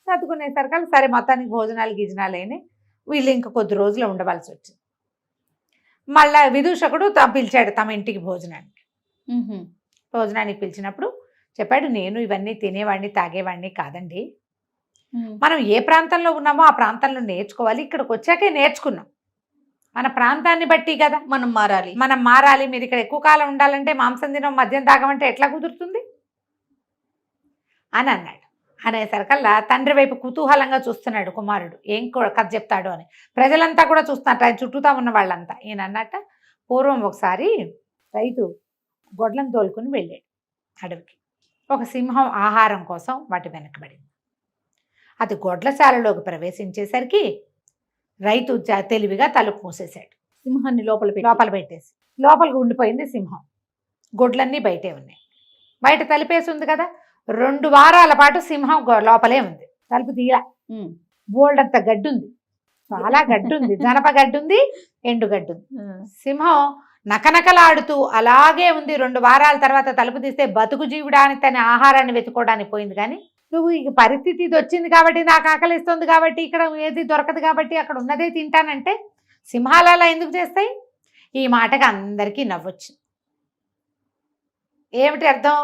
సర్దుకునేసరికి సరే మొత్తానికి భోజనాలు గిజనాలు అయినాయి. వీళ్ళు ఇంక కొద్ది రోజులు ఉండవలసి వచ్చింది. మళ్ళా విదూషకుడు పిలిచాడు తమ ఇంటికి భోజనానికి. భోజనానికి పిలిచినప్పుడు చెప్పాడు, నేను ఇవన్నీ తినేవాడిని తాగేవాడిని కాదండి. మనం ఏ ప్రాంతంలో ఉన్నామో ఆ ప్రాంతంలో నేర్చుకోవాలి. ఇక్కడికి వచ్చాకే నేర్చుకున్నాం. మన ప్రాంతాన్ని బట్టి కదా మనం మారాలి. మీరు ఇక్కడ ఎక్కువ కాలం ఉండాలంటే మాంసం తినం మద్యం తాగమంటే ఎట్లా కుదురుతుంది అని అన్నాడు. అనేసరికల్లా తండ్రి వైపు కుతూహలంగా చూస్తున్నాడు కుమారుడు, ఏం కథ చెప్తాడు అని. ప్రజలంతా కూడా చూస్తున్నట్టు, ఆయన చుట్టూతా ఉన్న వాళ్ళంతా. ఈయన అన్నట్ట, పూర్వం ఒకసారి రైతు గొడ్లను తోలుకుని వెళ్ళాడు అడవికి. ఒక సింహం ఆహారం కోసం వాటి వెనకబడింది. అది గొడ్లశాలలోకి ప్రవేశించేసరికి రైతు తెలివిగా తలుపు మూసేశాడు. సింహాన్ని లోపల పెట్టేసి లోపలికి ఉండిపోయింది సింహం. గొడ్లన్నీ బయటే ఉన్నాయి. బయట తలుపేసి ఉంది కదా. 2 వారాల పాటు సింహం లోపలే ఉంది. తలుపు తీయ బోల్డంత గడ్డి ఉంది, చాలా గడ్డి ఉంది. జనప గడ్డి ఉంది, ఎండు గడ్డి ఉంది. సింహం నకనకలాడుతూ అలాగే ఉంది. 2 వారాల తర్వాత తలుపు తీస్తే బతుకు జీవుడానికి తన ఆహారాన్ని వెతుకోవడానికి పోయింది. కానీ నువ్వు ఈ పరిస్థితి ఇది వచ్చింది కాబట్టి, నాకు ఆకలిస్తుంది కాబట్టి, ఇక్కడ ఏది దొరకదు కాబట్టి అక్కడ ఉన్నదే తింటానంటే సింహాలు అలా ఎందుకు చేస్తాయి? ఈ మాటకి అందరికీ నవ్వొచ్చు. ఏమిటి అర్థం?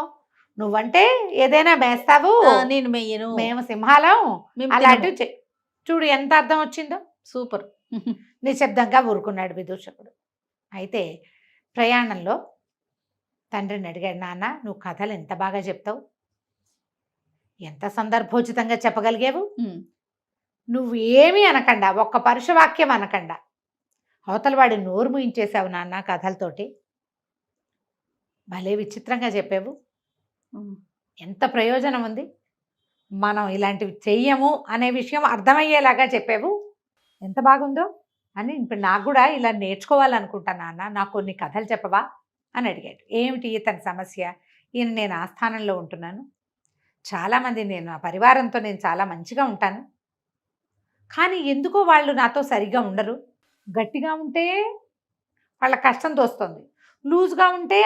నువ్వంటే ఏదైనా మేస్తావు, నేను మెయ్యను, మేము సింహాలం అలాంటివి. చూడు ఎంత అర్థం వచ్చిందో. సూపర్. నిశ్శబ్దంగా ఊరుకున్నాడు విదూషకుడు. అయితే ప్రయాణంలో తండ్రిని అడిగాడు, నాన్న నువ్వు కథలు ఎంత బాగా చెప్తావు, ఎంత సందర్భోచితంగా చెప్పగలిగావు. నువ్వు ఏమీ అనకుండా, ఒక్క పరుషవాక్యం అనకుండా అవతల వాడి నోరు ముయించేశావు నాన్న కథలతోటి. భలే విచిత్రంగా చెప్పావు, ఎంత ప్రయోజనం ఉంది, మనం ఇలాంటివి చెయ్యము అనే విషయం అర్థమయ్యేలాగా చెప్పావు, ఎంత బాగుందో అని. ఇప్పుడు నాకు కూడా ఇలా నేర్చుకోవాలనుకుంటా నాన్న, నాకు కొన్ని కథలు చెప్పవా అని అడిగాడు. ఏమిటి ఇతని సమస్య? ఈయన నేను ఆస్థానంలో ఉంటున్నాను, చాలామంది నేను ఆ పరివారంతో నేను చాలా మంచిగా ఉంటాను, కానీ ఎందుకో వాళ్ళు నాతో సరిగ్గా ఉండరు. గట్టిగా ఉంటే వాళ్ళ కష్టం తోస్తుంది, లూజ్గా ఉంటే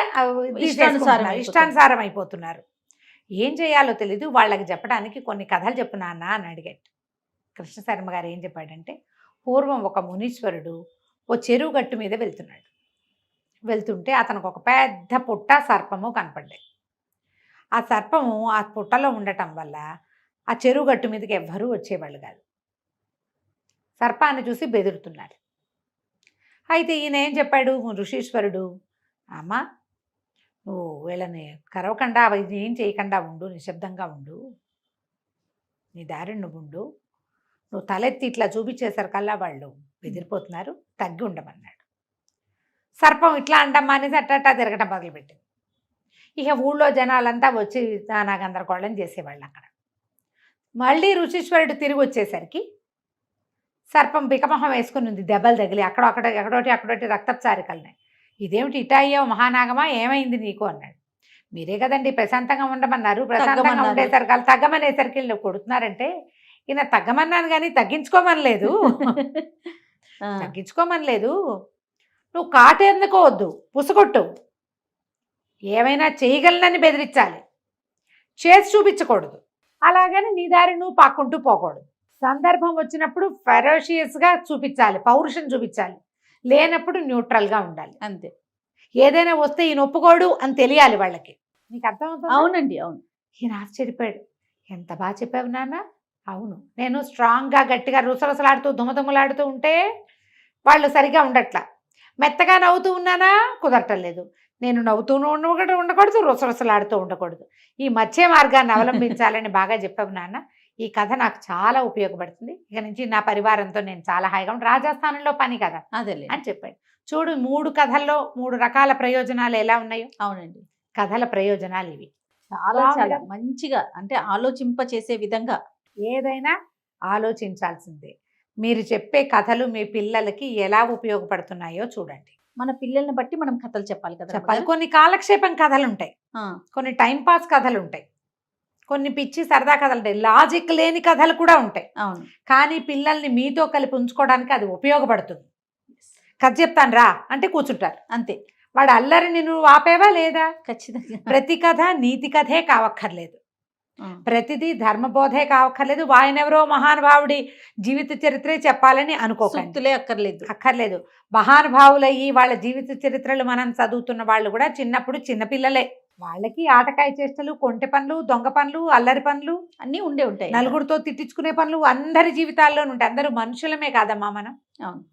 ఇష్టానుసారం అయిపోతున్నారు. ఏం చేయాలో తెలీదు, వాళ్ళకి చెప్పడానికి కొన్ని కథలు చెప్పు నాన్న అని అడిగాడు. కృష్ణశర్మ గారు ఏం చెప్పాడంటే, పూర్వం ఒక మునీశ్వరుడు ఓ చెరువు గట్టు మీద వెళ్తుంటే అతనికి ఒక పెద్ద పుట్ట సర్పము కనపడ్డాయి. ఆ సర్పము ఆ పుట్టలో ఉండటం వల్ల ఆ చెరువు గట్టు మీదకి ఎవ్వరూ వచ్చేవాళ్ళు కాదు. సర్పాన్ని చూసి బెదురుతున్నారు. అయితే ఈయన ఏం చెప్పాడు ఋషీశ్వరుడు, అమ్మ నువ్వు వీళ్ళని కరవకుండా అవి ఏం చేయకుండా ఉండు, నిశ్శబ్దంగా ఉండు, నీ దారిని నువ్వు ఉండు, నువ్వు తలెత్తి ఇట్లా చూపించేసరికల్లా వాళ్ళు బెదిరిపోతున్నారు, తగ్గి ఉండమన్నాడు. సర్పం ఇట్లా అండమ్మా అనేసి అట్టా తిరగటం మొదలుపెట్టింది. ఇక ఊళ్ళో జనాలంతా వచ్చి నానా గందరగోళం చేసేవాళ్ళు. అక్కడ మళ్ళీ ఋషీశ్వరుడు తిరిగి వచ్చేసరికి సర్పం బికమొహం వేసుకుని ఉంది, దెబ్బలు తగిలి అక్కడోటి రక్తపు చారికలున్నాయి. ఇదేమిటి ఇటా అయ్యావు మహానాగమా, ఏమైంది నీకు అన్నాడు. మీరే కదండి ప్రశాంతంగా ఉండమన్నారు, ప్రశాంతంగా ఉండేసరికి తగ్గమనేసరికి నువ్వు కొడుతున్నారంటే, ఈయన తగ్గమన్నాను కానీ తగ్గించుకోమనలేదు. నువ్వు కాటేందుకోవద్దు, పుసగొట్టు, ఏమైనా చేయగలనని బెదిరించాలి, చేసి చూపించకూడదు. అలాగని నీ దారి నువ్వు పాక్కుంటూ పోకూడదు. సందర్భం వచ్చినప్పుడు ఫెరోషియస్గా చూపించాలి, పౌరుషం చూపించాలి, లేనప్పుడు న్యూట్రల్గా ఉండాలి, అంతే. ఏదైనా వస్తే ఈయన ఒప్పుకోడు అని తెలియాలి వాళ్ళకి. నీకు అర్థమవుతుంది? అవునండి, అవును. ఈయన ఆశ్చర్యపోయాడు, ఎంత బాగా చెప్పావు నాన్న. అవును, నేను స్ట్రాంగ్గా గట్టిగా రుసరుసలాడుతూ దుమదుమలాడుతూ ఉంటే వాళ్ళు సరిగా ఉండట్లా, మెత్తగా నవ్వుతూ ఉన్నానా కుదరటం లేదు, నేను నవ్వుతూనూ ఉండకూడదు, రుసరుసలాడుతూ ఉండకూడదు, ఈ మధ్య మార్గాన్ని అవలంబించాలని బాగా చెప్పావు నాన్న. ఈ కథ నాకు చాలా ఉపయోగపడుతుంది, ఇక నుంచి నా పరివారంతో నేను చాలా హాయిగా ఉంటాను, రాజస్థానంలో పని కదా అదేలే అని చెప్పాడు. చూడు 3 కథల్లో 3 రకాల ప్రయోజనాలు ఎలా ఉన్నాయో. అవునండి, కథల ప్రయోజనాలు ఇవి. చాలా మంచిగా, అంటే ఆలోచింప చేసే విధంగా ఏదైనా ఆలోచించాల్సిందే. మీరు చెప్పే కథలు మీ పిల్లలకి ఎలా ఉపయోగపడుతున్నాయో చూడండి. మన పిల్లల్ని బట్టి మనం కథలు చెప్పాలి కదా. చెప్పాలి. కొన్ని కాలక్షేపం కథలు ఉంటాయి, కొన్ని టైంపాస్ కథలు ఉంటాయి, కొన్ని పిచ్చి సరదా కథలు ఉంటాయి, లాజిక్ లేని కథలు కూడా ఉంటాయి. అవును, కానీ పిల్లల్ని మీతో కలిపి ఉంచుకోవడానికి అది ఉపయోగపడుతుంది. కథ చెప్తాను రా అంటే కూర్చుంటారు, అంతే. వాడు అల్లరిని నువ్వు ఆపేవా లేదా? ఖచ్చితంగా. ప్రతి కథ నీతి కథే కావక్కర్లేదు, ఆ. ప్రతిదీ ధర్మబోధే కావక్కర్లేదు, వాయనెవరో మహానుభావుడి జీవిత చరిత్రే చెప్పాలని అనుకోకండి, సూక్తులే అక్కర్లేదు. అక్కర్లేదు. మహానుభావులయ్యి వాళ్ళ జీవిత చరిత్రలు మనం చదువుతున్న వాళ్ళు కూడా చిన్నప్పుడు చిన్నపిల్లలే. వాళ్ళకి ఆటకాయ చేష్టలు, కొంటె పనులు, దొంగ పనులు, అల్లరి పనులు, అన్నీ ఉండే ఉంటాయి. నలుగురితో తిట్టించుకునే పనులు అందరి జీవితాల్లోనూ ఉంటాయి. అందరూ మనుషులమే కాదమ్మా మనం. అవును.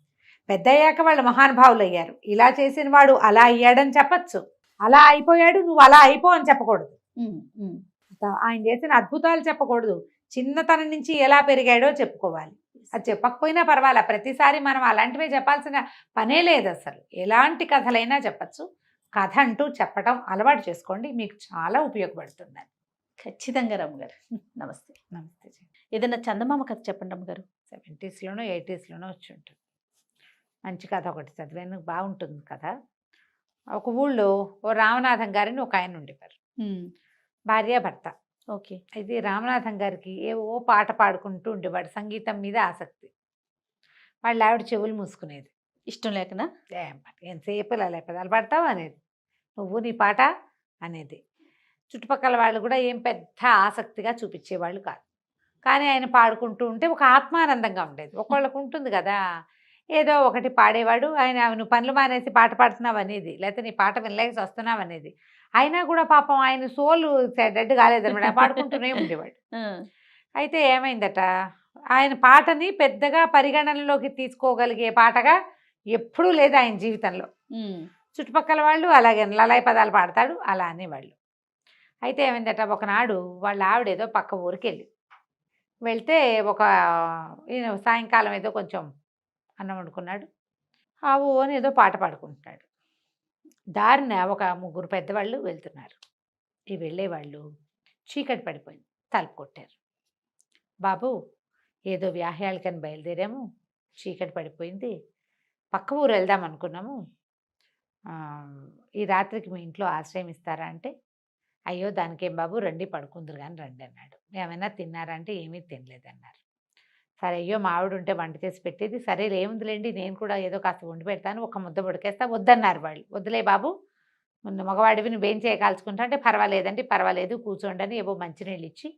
పెద్దయ్యాక వాళ్ళు మహానుభావులు అయ్యారు. ఇలా చేసిన వాడు అలా అయ్యాడని చెప్పచ్చు, అలా అయిపోయాడు నువ్వు అలా అయిపో అని చెప్పకూడదు. ఉమ్, ఉమ్. ఆయన చేసిన అద్భుతాలు చెప్పకూడదు, చిన్నతనం నుంచి ఎలా పెరిగాడో చెప్పుకోవాలి. అది చెప్పకపోయినా పర్వాలా, ప్రతిసారి మనం అలాంటివే చెప్పాల్సిన పనే లేదు అసలు. ఎలాంటి కథలైనా చెప్పచ్చు. కథ అంటూ చెప్పడం అలవాటు చేసుకోండి, మీకు చాలా ఉపయోగపడుతుంది. ఖచ్చితంగా రమ్మగారు. నమస్తే. నమస్తే. ఏదైనా చందమామ కథ చెప్పండి రమ్మగారు. 70s 80s వచ్చి ఉంటుంది. మంచి కథ ఒకటి చదివాను, బాగుంటుంది కథ. ఒక ఊళ్ళో ఓ రామనాథం గారిని ఒక ఆయన ఉండేవారు, భార్య భర్త. ఓకే. అయితే రామనాథం గారికి ఏవో పాట పాడుకుంటూ ఉండేవాడు, సంగీతం మీద ఆసక్తి. వాళ్ళ ఆవిడ చెవులు మూసుకునేది, ఇష్టం లేకనా? ఎంతసేపు ఇలా పెదాలు పాడతావు అనేది, నువ్వు నీ పాట అనేది. చుట్టుపక్కల వాళ్ళు కూడా ఏం పెద్ద ఆసక్తిగా చూపించేవాళ్ళు కాదు. కానీ ఆయన పాడుకుంటూ ఉంటే ఒక ఆత్మానందంగా ఉండేది. ఒకళ్ళకు ఉంటుంది కదా, ఏదో ఒకటి పాడేవాడు. ఆయన నువ్వు పనులు మానేసి పాట పాడుతున్నావు అనేది, లేకపోతే నీ పాట వినలేక వస్తున్నావు అనేది. అయినా కూడా పాపం ఆయన సోలు డెడ్ కాలేదన్నమాట, పాడుకుంటూనే ఉండేవాడు. అయితే ఏమైందట, ఆయన పాటని పెద్దగా పరిగణనలోకి తీసుకోగలిగే పాటగా ఎప్పుడూ లేదు ఆయన జీవితంలో. చుట్టుపక్కల వాళ్ళు అలాగే లలాయి పదాలు పాడతాడు అలా అనేవాళ్ళు. అయితే ఏమైందట, ఒకనాడు వాళ్ళ ఆవిడ ఏదో పక్క ఊరికి వెళ్తే ఈయన సాయంకాలం ఏదో కొంచెం అన్నం వండుకున్నాడు, ఆవు అని ఏదో పాట పాడుకుంటున్నాడు. దారిన ఒక ముగ్గురు పెద్దవాళ్ళు వెళ్తున్నారు. ఈ వెళ్ళేవాళ్ళు చీకటి పడిపోయింది, తలుపు కొట్టారు. బాబు, ఏదో వ్యాహ్యాలకని బయలుదేరాము, చీకటి పడిపోయింది, పక్క ఊరు వెళ్దాం అనుకున్నాము, ఈ రాత్రికి మీ ఇంట్లో ఆశ్రయం ఇస్తారా అంటే, అయ్యో దానికేం బాబు, రండి పడుకుందరు కానీ రండి అన్నాడు. ఏమైనా తిన్నారా అంటే ఏమీ తినలేదన్నారు. సరే, అయ్యో మా ఆవిడ ఉంటే వంట చేసి పెట్టేది, సరే ఏముందిలేండి నేను కూడా ఏదో కాస్త వండి పెడతాను, ఒక ముద్ద ఉడికేస్తా, వద్దన్నారు వాళ్ళు. వద్దులే బాబు, ముందు మగవాడివి నువ్వేం చేయకాల్చుకుంటా అంటే, పర్వాలేదండి పర్వాలేదు కూర్చోండి అని ఏవో మంచినీళ్ళు ఇచ్చి,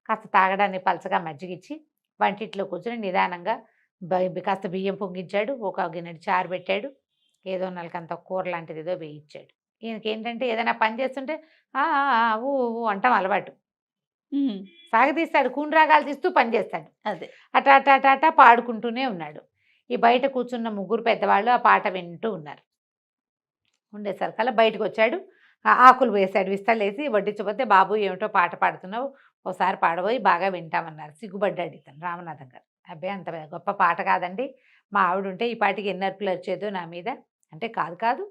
కాస్త తాగడానికి పలసగా మజ్జిగిచ్చి వంటింట్లో కూర్చొని నిదానంగా కాస్త బియ్యం పొంగించాడు, ఒక గిన్నెడు చారు పెట్టాడు, ఏదో నలకంత కూర లాంటిది ఏదో వేయించాడు. ఈయనకి ఏంటంటే ఏదైనా పని చేస్తుంటే ఊ ఊ అంటాం అలవాటు, సాగదీస్తాడు, కూనరాగాలు తీస్తూ పని చేస్తాడు. అదే అటా అటా అటా అటా పాడుకుంటూనే ఉన్నాడు. ఈ బయట కూర్చున్న ముగ్గురు పెద్దవాళ్ళు ఆ పాట వింటూ ఉన్నారు. ఉండేసరికల్లా బయటకు వచ్చాడు, ఆకులు వేశాడు, విస్తలేసి వడ్డించబోతే, బాబు ఏమిటో పాట పాడుతున్నావు, ఒకసారి పాడబోయి బాగా వింటామన్నారు. సిగ్గుపడ్డాడు ఇతను రామనాథం గారు. అబ్బాయి అంత గొప్ప పాట కాదండి, మా ఆవిడ ఉంటే ఈ పాటికి ఎన్నర్పులు వచ్చేదో నా మీద అంటే, కాదు కాదు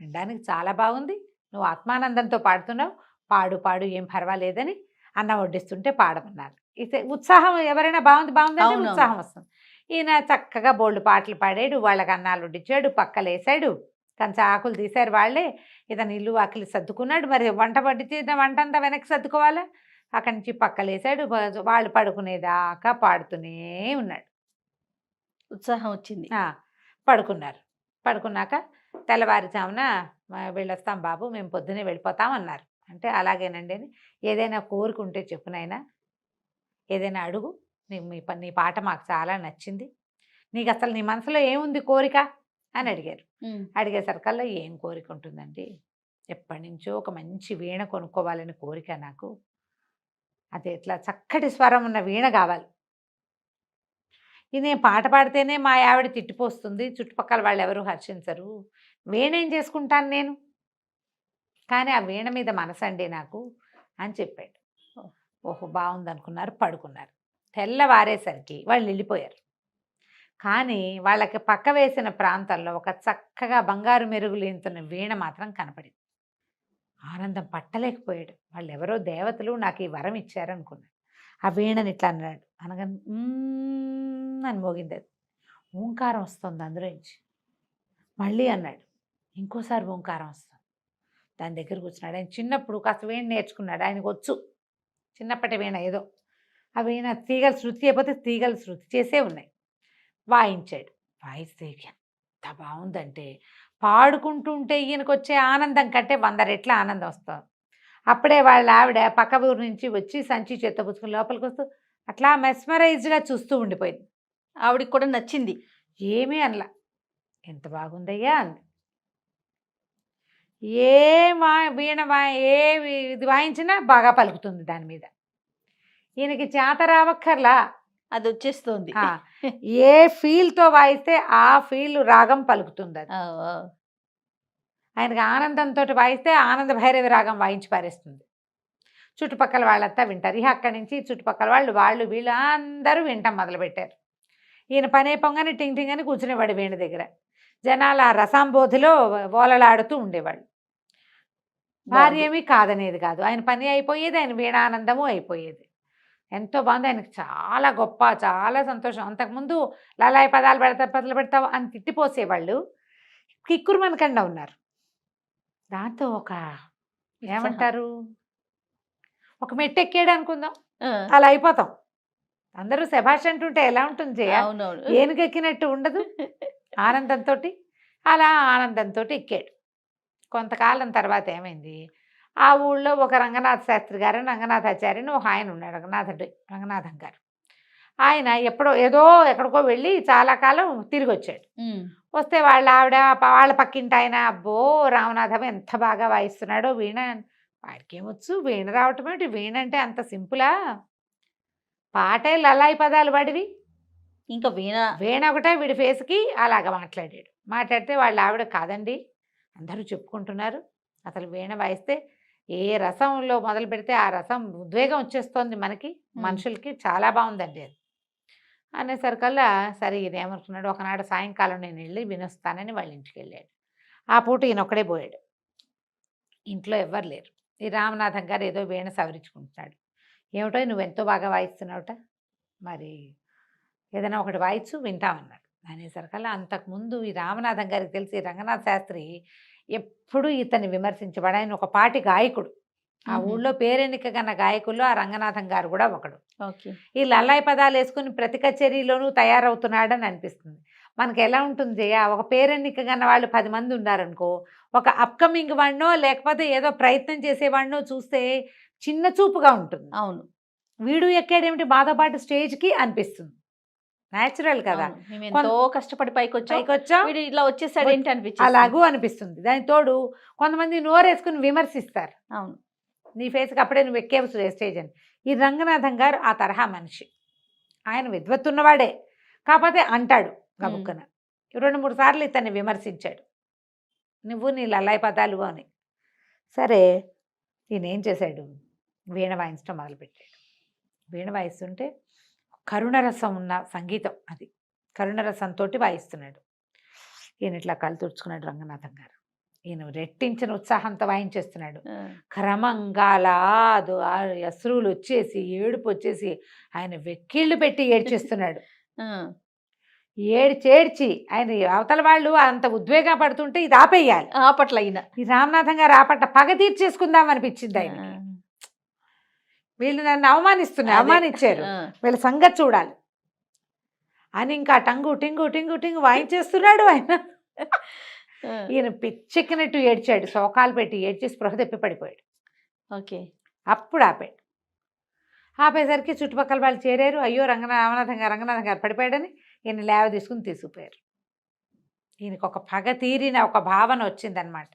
వినడానికి చాలా బాగుంది, నువ్వు ఆత్మానందంతో పాడుతున్నావు, పాడు పాడు ఏం పర్వాలేదని అన్నం వడ్డిస్తుంటే పాడమన్నారు. ఇది ఉత్సాహం, ఎవరైనా బాగుంది బాగుంది అంటే ఉత్సాహం వస్తుంది. ఈయన చక్కగా బోల్డ్ పాటలు పాడాడు, వాళ్ళకి అన్నాలు వడ్డించాడు, పక్కలేసాడు, కంచా ఆకులు తీశారు వాళ్ళే. ఇతను ఇల్లు ఆకులు సర్దుకున్నాడు. మరి వంట వడ్డించిన వంట అంతా వెనక్కి సర్దుకోవాలా, అక్కడి నుంచి పక్కలేసాడు. వాళ్ళు పడుకునేదాకా పాడుతూనే ఉన్నాడు. ఉత్సాహం వచ్చింది. పడుకున్నారు. పడుకున్నాక తెల్లవారుజామున వెళ్ళొస్తాం బాబు, మేము పొద్దునే వెళ్ళిపోతాం అన్నారు. అంటే అలాగేనండి అని, ఏదైనా కోరుకుంటే చెప్పునైనా, ఏదైనా అడుగు, నీ పాట మాకు చాలా నచ్చింది, నీకు అసలు నీ మనసులో ఏముంది కోరిక అని అడిగారు. అడిగేసరికల్లా ఏం కోరిక ఉంటుందండి, ఎప్పటి నుంచో ఒక మంచి వీణ కొనుక్కోవాలని కోరిక నాకు, అది ఎట్లా చక్కటి స్వరం ఉన్న వీణ కావాలి, ఇది నేను పాట పాడితేనే మా ఆవిడ తిట్టిపోస్తుంది, చుట్టుపక్కల వాళ్ళు ఎవరు హర్షించరు, వీణ ఏం చేసుకుంటాను నేను, కానీ ఆ వీణ మీద మనసండి నాకు అని చెప్పాడు. ఓహో బాగుందనుకున్నారు, పడుకున్నారు. తెల్లవారేసరికి వాళ్ళు వెళ్ళిపోయారు. కానీ వాళ్ళకి పక్క వేసిన ప్రాంతంలో ఒక చక్కగా బంగారు మెరుగులేంతున్న వీణ మాత్రం కనపడింది. ఆనందం పట్టలేకపోయాడు. వాళ్ళు ఎవరో దేవతలు నాకు ఈ వరం ఇచ్చారనుకున్నాడు. ఆ వీణని ఇట్లా అన్నాడు, అనగా అని మోగింది. అది ఓంకారం వస్తుంది అందులోంచి. మళ్ళీ అన్నాడు, ఇంకోసారి ఓంకారం వస్తుంది. దాని దగ్గర కూర్చున్నాడు. ఆయన చిన్నప్పుడు కాస్త వీణ నేర్చుకున్నాడు, ఆయనకు వచ్చు చిన్నప్పటి వీణ ఏదో. ఆ వీణ తీగలు శృతి అయిపోతే తీగలు శృతి చేసే ఉన్నాయి. వాయించాడు. వాయిస్తే ఎంత బాగుందంటే పాడుకుంటుంటే ఈయనకు వచ్చే ఆనందం కంటే 100 రెట్ల ఆనందం వస్తుంది. అప్పుడే వాళ్ళ ఆవిడ పక్క ఊరు నుంచి వచ్చి సంచి చేత్తో పుచ్చుకుని లోపలికి వస్తూ అట్లా మెస్మరైజ్డ్గా చూస్తూ ఉండిపోయింది. ఆవిడకి కూడా నచ్చింది. ఏమీ అనలా. ఎంత బాగుందయ్యా అంది. ఏ వీణ ఏ ఇది వాయించినా బాగా పలుకుతుంది దాని మీద. ఈయనకి చేత రావక్కర్లా, అది వచ్చేస్తుంది. ఏ ఫీల్తో వాయిస్తే ఆ ఫీల్ రాగం పలుకుతుంది. అది ఆయనకి ఆనందంతో వాయిస్తే ఆనంద భైరవి రాగం వాయించి పారేస్తుంది. చుట్టుపక్కల వాళ్ళంతా వింటారు. ఇక అక్కడి నుంచి చుట్టుపక్కల వాళ్ళు వీళ్ళు అందరూ వింటాం మొదలుపెట్టారు. ఈయన పనే పొంగని టింగ్ టింగ్ అని కూర్చునేవాడు వీణ దగ్గర. జనాలు ఆ రసాంబోధిలో ఓలలాడుతూ ఉండేవాళ్ళు. భార్య ఏమీ కాదనేది కాదు. ఆయన పని అయిపోయేది, ఆయన వీణానందము అయిపోయేది. ఎంతో బాగుంది. ఆయనకు చాలా గొప్ప, చాలా సంతోషం. అంతకుముందు లలాయి పదాలు పెడతావు అని తిట్టిపోసేవాళ్ళు. కిక్కురు మనకండా ఉన్నారు. దాంతో ఒక ఏమంటారు, ఒక మెట్టు ఎక్కాడు అనుకుందాం, అలా అయిపోతాం. అందరూ శభాష్ అంటుంటే ఎలా ఉంటుంది జయ? ఏనుగెక్కినట్టు ఉండదు. ఆనందంతో అలా ఆనందంతో ఎక్కాడు. కొంతకాలం తర్వాత ఏమైంది, ఆ ఊళ్ళో ఒక రంగనాథ శాస్త్రి గారు, రంగనాథాచార్యని ఒక ఆయన ఉన్నాడు, రంగనాథం గారు. ఆయన ఎక్కడికో వెళ్ళి చాలా కాలం తిరిగి వచ్చాడు. వస్తే వాళ్ళ ఆవిడ వాళ్ళ పక్కింటి ఆయన, అబ్బో రామనాథం ఎంత బాగా వాయిస్తున్నాడో వీణ, వాడికి ఏమొచ్చు వీణ రావటం ఏమిటి, వీణ అంటే అంత సింపులా, పాటే లలాయి పదాలు వాడివి, ఇంకా వీణ ఒకటే వీడి ఫేస్కి అలాగ మాట్లాడాడు. మాట్లాడితే వాళ్ళ ఆవిడ కాదండి అందరూ చెప్పుకుంటున్నారు, అసలు వీణ వాయిస్తే ఏ రసంలో మొదలు పెడితే ఆ రసం ఉద్వేగం వచ్చేస్తోంది మనకి, మనుషులకి, చాలా బాగుందండి అది అనేసరికల్లా సరే ఇదేమనుకున్నాడు. ఒకనాడు సాయంకాలం నేను వెళ్ళి వినొస్తానని వాళ్ళ ఇంటికి వెళ్ళాడు. ఆ పూట ఈయన ఒక్కడే పోయాడు. ఇంట్లో ఎవ్వరు లేరు. ఈ రామనాథం గారు ఏదో వీణ సవరించుకుంటున్నాడు. ఏమిటో నువ్వెంతో బాగా వాయిస్తున్నావుట, మరి ఏదైనా ఒకటి వాయిచ్చు వింటామన్నాడు. అనేసరికల్లా అంతకుముందు ఈ రామనాథం గారికి తెలిసి రంగనాథ శాస్త్రి ఎప్పుడు ఇతన్ని విమర్శించబడి, ఆయన ఒక పాటి గాయకుడు. ఆ ఊళ్ళో పేరెన్నిక కన్న గాయకుల్లో ఆ రంగనాథం గారు కూడా ఒకడు. ఈ లల్లాయి పదాలు వేసుకుని ప్రతి కచేరీలోనూ తయారవుతున్నాడని అనిపిస్తుంది. మనకి ఎలా ఉంటుంది జయ, ఒక పేరెన్నిక కన్న వాళ్ళు 10 మంది ఉన్నారనుకో, ఒక అప్కమింగ్ వాడినో లేకపోతే ఏదో ప్రయత్నం చేసేవాడినో చూస్తే చిన్న చూపుగా ఉంటుంది. అవును, వీడు ఎక్కాడేమిటి మాతో పాటు స్టేజ్కి అనిపిస్తుంది. న్యాచురల్ కదా, ఎంతో కష్టపడి పైకొచ్చాం, ఇలా వచ్చేసాడు ఏంటి అనిపించింది, అలాగూ అనిపిస్తుంది. దాని తోడు కొంతమంది నోరేసుకుని విమర్శిస్తారు. అవును, నీ ఫేస్కి అప్పుడే నువ్వు ఎక్కేవు స్టేజ్ అని. ఈ రంగనాథం గారు ఆ తరహా మనిషి. ఆయన విద్వత్తున్నవాడే, కాకపోతే అంటాడు గబుక్కన. 2-3 సార్లు ఇతన్ని విమర్శించాడు, నువ్వు నీ లల్లాయి పదాలు అని. సరే ఈయన ఏం చేశాడు, వీణ వాయించడం మొదలుపెట్టాడు. వీణ వాయిస్తుంటే కరుణరసం ఉన్న సంగీతం, అది కరుణరసంతో వాయిస్తున్నాడు. ఈయన ఇట్లా కళ్ళు తుడుచుకున్నాడు రంగనాథం గారు. ఈయన రెట్టించిన ఉత్సాహంతో వాయించేస్తున్నాడు. క్రమంగా లాదు అశ్రువులు వచ్చేసి ఏడుపు వచ్చేసి ఆయన వెక్కిళ్ళు పెట్టి ఏడ్చేస్తున్నాడు. ఏడ్చి ఆయన అవతల వాళ్ళు అంత ఉద్వేగం పడుతుంటే ఇది ఆపేయాలి. ఆపట్ల అయిన ఈ రామనాథం గారు ఆపట్ల పగ తీర్చేసుకుందాం అనిపించింది ఆయనకి. వీళ్ళు నన్ను అవమానించారు, వీళ్ళ సంగతి చూడాలి అని ఇంకా టంగు టింగు టింగు టింగు వాయించేస్తున్నాడు ఆయన. ఈయన పిచ్చెక్కినట్టు ఏడ్చాడు, శోకాలు పెట్టి ఏడ్చి స్పృహ తెప్పి పడిపోయాడు. ఓకే, అప్పుడు ఆపేసరికి చుట్టుపక్కల వాళ్ళు చేరారు. అయ్యో రామనాథం గారు పడిపోయాడని ఈయన లేవ తీసుకుపోయారు. ఈయనకు ఒక పగ తీరిన ఒక భావన వచ్చిందనమాట.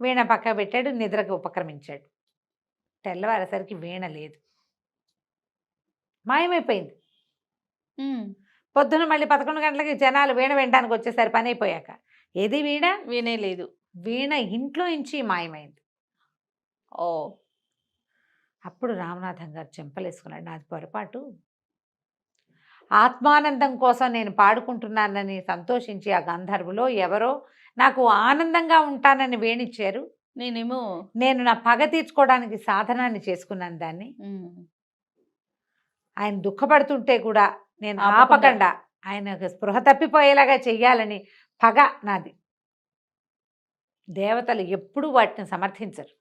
వీణ పక్క పెట్టాడు, నిద్రకు ఉపక్రమించాడు. తెల్లవారేసరికి వీణ లేదు, మాయమైపోయింది. పొద్దున మళ్ళీ 11 గంటలకి జనాలు వీణ వినడానికి వచ్చేసరి పని అయిపోయాక ఏది వీణే లేదు. వీణ ఇంట్లో నుంచి మాయమైంది. ఓ, అప్పుడు రామనాథం గారు చెంపలేసుకున్నాడు, నాది పొరపాటు, ఆత్మానందం కోసం నేను పాడుకుంటున్నానని సంతోషించి ఆ గంధర్వులో ఎవరో నాకు ఆనందంగా ఉంటానని వేణిచ్చారు, నేను నా పగ తీర్చుకోవడానికి సాధనాన్ని చేసుకున్నాను దాన్ని. ఆయన దుఃఖపడుతుంటే కూడా నేను ఆపకుండా ఆయన స్పృహ తప్పిపోయేలాగా చెయ్యాలని పగ నాది. దేవతలు ఎప్పుడూ వాటిని సమర్థించరు.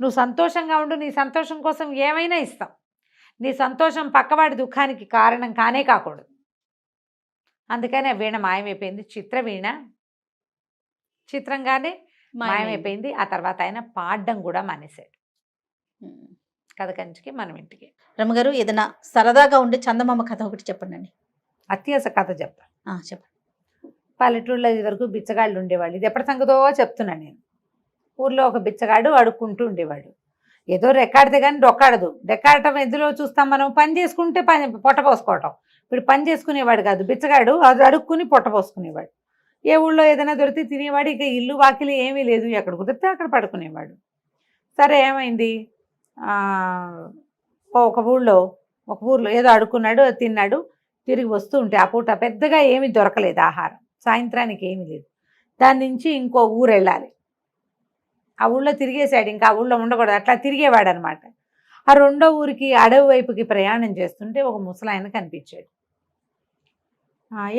నువ్వు సంతోషంగా ఉండు, నీ సంతోషం కోసం ఏమైనా ఇస్తాం, నీ సంతోషం పక్కవాడి దుఃఖానికి కారణం కానే కాకూడదు. అందుకని ఆ వీణ మాయమైపోయింది. చిత్రవీణ చిత్రంగానే మాయమైపోయింది. ఆ తర్వాత ఆయన పాడడం కూడా మానేశాడు. కథ కంచికి మనం ఇంటికి. రమ్మగారు ఏదైనా సరదాగా ఉండే చందమామ కథ ఒకటి చెప్పండి. అత్యాస కథ చెప్తా. చెప్పండి. పల్లెటూళ్ళలో ఇది వరకు బిచ్చగాళ్ళు ఉండేవాళ్ళు. ఇది ఎప్పటి సంగతో చెప్తున్నాను నేను. ఊర్లో ఒక బిచ్చగాడు అడుక్కుంటూ ఉండేవాడు. ఏదో రెక్కాడితే కానీ డొక్కాడదు. రెక్కాడటం ఎందులో చూస్తాం మనం? పని చేసుకుంటే పొట్ట పోసుకోవటం. ఇప్పుడు పని చేసుకునేవాడు కాదు బిచ్చగాడు, అది అడుక్కుని పొట్ట పోసుకునేవాడు. ఏ ఊళ్ళో ఏదైనా దొరికితే తినేవాడు. ఇక ఇల్లు వాకిలి ఏమీ లేదు, ఎక్కడ కుదిరితే అక్కడ పడుకునేవాడు. సరే ఏమైంది, ఒక ఊళ్ళో ఏదో అడుక్కున్నాడు, తిన్నాడు. తిరిగి వస్తూ ఉంటే ఆ పూట పెద్దగా ఏమీ దొరకలేదు ఆహారం, సాయంత్రానికి ఏమీ లేదు. దాని నుంచి ఇంకో ఊరు వెళ్ళాలి. ఆ ఊళ్ళో తిరిగేశాడు, ఇంకా ఆ ఊళ్ళో ఉండకూడదు, అట్లా తిరిగేవాడు అనమాట. ఆ రెండో ఊరికి అడవి వైపుకి ప్రయాణం చేస్తుంటే ఒక ముసలాయన కనిపించాడు.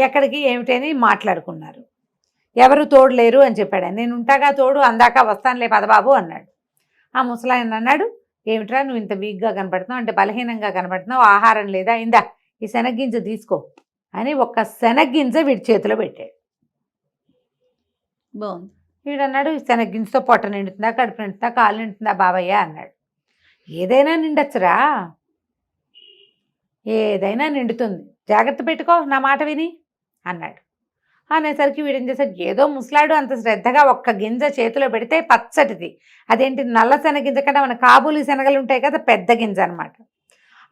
ఎక్కడికి ఏమిటని మాట్లాడుకున్నారు. ఎవరు తోడు లేరు అని చెప్పాడు. నేను ఉంటాగా తోడు, అందాక వస్తానులే పదబాబు అన్నాడు. ఆ ముసలాయన అన్నాడు, ఏమిట్రా నువ్వు ఇంత వీక్గా కనపడుతున్నావు, అంటే బలహీనంగా కనపడుతున్నావు, ఆహారం లేదా, ఇందా ఈ శనగ్గింజ తీసుకో అని ఒక్క శనగ్గింజ వీడి చేతిలో పెట్టాడు. బాగుంది. వీడన్నాడు, శనగ్గింజతో పొట్ట నిండుతుందా, కడుపు నిండుతుందా, కాలు నిండుతుందా బాబయ్య అన్నాడు. ఏదైనా నిండొచ్చురా, ఏదైనా నిండుతుంది, జాగ్రత్త పెట్టుకో నా మాట విని అన్నాడు. అనేసరికి వీడేం చేశాడు, ఏదో ముసలాడు అంత శ్రద్ధగా ఒక్క గింజ చేతిలో పెడితే పచ్చటిది, అదేంటి నల్ల శనగింజ కన్నా మన కాబూలి శనగలు ఉంటాయి కదా, పెద్ద గింజ అనమాట.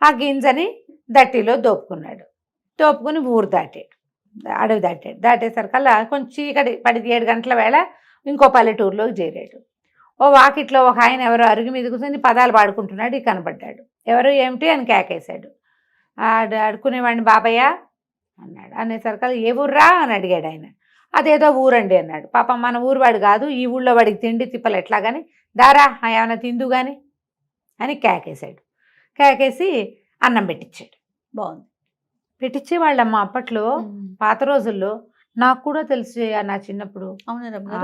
ఆ గింజని దట్టిలో దోపుకున్నాడు. దోపుకుని ఊరు దాటాడు, అడవి దాటాడు. దాటేసరికల్లా కొంచెం చీకటి పడి 7 గంటల వేళ ఇంకో పల్లెటూరులోకి చేరాడు. ఓ వాకిట్లో ఒక ఆయన ఎవరో అరుగు మీద కూర్చొని పదాలు పాడుకుంటున్నాడు. ఈ కనబడ్డాడు. ఎవరు ఏమిటి అని కేకేశాడు. అడుక్కునేవాడిని బాబయ్య అన్నాడు. అనేసరికల్లా ఏ ఊర్రా అని అడిగాడు ఆయన. అదేదో ఊరండి అన్నాడు. పాపం మన ఊరు వాడు కాదు, ఈ ఊళ్ళో వాడికి తిండి తిప్పలు ఎట్లా కానీ, దారా ఏమైనా తిందు కానీ అని కేకేశాడు. కేకేసి అన్నం పెట్టించాడు. బాగుంది. పెట్టించేవాళ్ళమ్మ అప్పట్లో, పాత రోజుల్లో. నాకు కూడా తెలిసి నా చిన్నప్పుడు. అవునా?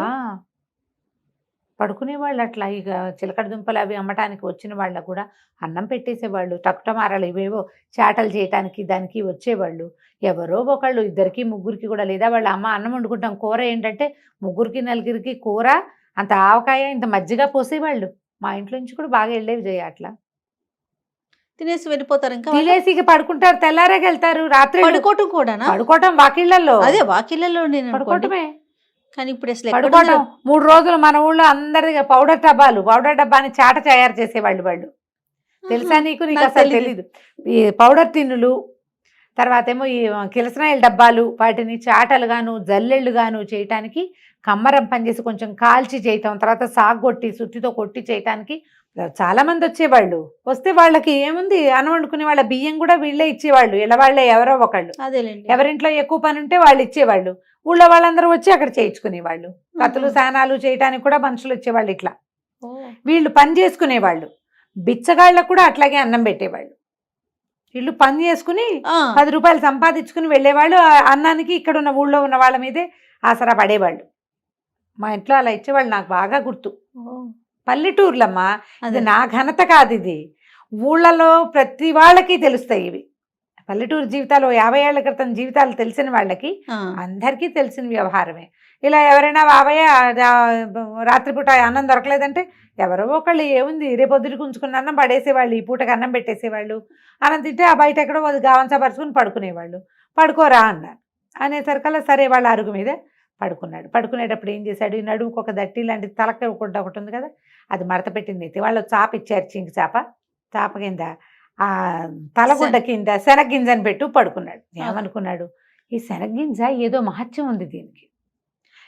పడుకునేవాళ్ళు అట్లా. ఇక చిలకడ దుంపలు అవి అమ్మటానికి వచ్చిన వాళ్ళకు కూడా అన్నం పెట్టేసేవాళ్ళు. టకుటమారాలు ఇవేవో చాటలు చేయటానికి దానికి వచ్చేవాళ్ళు. ఎవరో ఒకళ్ళు, 2కి 3కి కూడా, లేదా వాళ్ళ అమ్మ అన్నం వండుకుంటాం, కూర ఏంటంటే 3కి 4కి కూర, అంత ఆవకాయ, ఇంత మజ్జిగ పోసేవాళ్ళు. మా ఇంట్లో నుంచి కూడా బాగా వెళ్ళేవి చేయ అట్లా. తినేసి వెళ్ళిపోతారు. ఇంకా తినేసి ఇక పడుకుంటారు, తెల్లారేకి వెళ్తారు. రాత్రి పడుకోవటం కూడా, పడుకోవటం వాకిళ్లలో. అదే వాకిళ్లలో నేను పడుకోవటమే. కానీ ఇప్పుడు అసలు పడుకోవటం 3 రోజులు మన ఊళ్ళో అందరి పౌడర్ డబ్బాని చాట తయారు చేసేవాళ్ళు వాళ్ళు. తెలుసా నీకు? నీకు అసలు తెలీదు. ఈ పౌడర్ టిన్నులు, తర్వాత ఏమో ఈ కిరసనాయిల డబ్బాలు, వాటిని చాటలుగాను జల్లెళ్ళుగాను చేయటానికి కమ్మరం పనిచేసి కొంచెం కాల్చి చేయటం, తర్వాత సాగొట్టి సుత్తితో కొట్టి చేయటానికి చాలామంది వచ్చేవాళ్ళు. వస్తే వాళ్ళకి ఏముంది, అన్నం వండుకునే వాళ్ళ బియ్యం కూడా వీళ్ళే ఇచ్చేవాళ్ళు. వాళ్ళే ఎవరో ఒకళ్ళు. అదేలేండి. ఎవరింట్లో ఎక్కువ పని ఉంటే వాళ్ళు ఇచ్చేవాళ్ళు. ఊళ్ళో వాళ్ళందరూ వచ్చి అక్కడ చేయించుకునేవాళ్ళు. కత్తులు సానాలు చేయటానికి కూడా మనుషులు వచ్చేవాళ్ళు. ఇట్లా వీళ్ళు పని చేసుకునేవాళ్ళు. బిచ్చగాళ్ళకు కూడా అట్లాగే అన్నం పెట్టేవాళ్ళు. వీళ్ళు పని చేసుకుని 10 రూపాయలు సంపాదించుకుని వెళ్ళేవాళ్ళు. అన్నానికి ఇక్కడ ఉన్న ఊళ్ళో ఉన్న వాళ్ళ మీదే ఆసరా పడేవాళ్ళు. మా ఇంట్లో అలా ఇచ్చేవాళ్ళు, నాకు బాగా గుర్తు. పల్లెటూర్లమ్మా, ఇది నా ఘనత కాదు, ఇది ఊళ్ళలో ప్రతి వాళ్ళకి తెలుస్తాయి ఇవి. పల్లెటూరు జీవితాలు 50 ఏళ్ల క్రితం జీవితాలు తెలిసిన వాళ్ళకి అందరికీ తెలిసిన వ్యవహారమే. ఇలా ఎవరైనా బాబయ్య రాత్రిపూట అన్నం దొరకలేదంటే ఎవరో ఒకళ్ళు ఏముంది రేపొద్దుటికి ఉంచుకున్న అన్నం పడేసేవాళ్ళు, ఈ పూటకి అన్నం పెట్టేసేవాళ్ళు. అన్నం తింటే ఆ బయట ఎక్కడో గావంచా పరుచుకుని పడుకునేవాళ్ళు. పడుకోరా అన్నారు. అనేసరికల్లా సరే వాళ్ళ అరుగు మీద పడుకున్నాడు. పడుకునేటప్పుడు ఏం చేశాడు, ఈ నడుముకు ఒక దట్టి లాంటి తలక ఒకటి ఉంది కదా, అది మడత పెట్టింది ఎత్తి. వాళ్ళు చాప ఇచ్చారు, చింకి చాప కింద ఆ తలగుడ్డ కింద శనగ్గింజని పెట్టు పడుకున్నాడు. ఏమనుకున్నాడు, ఈ శనగ్గింజ ఏదో మహత్యం ఉంది దీనికి,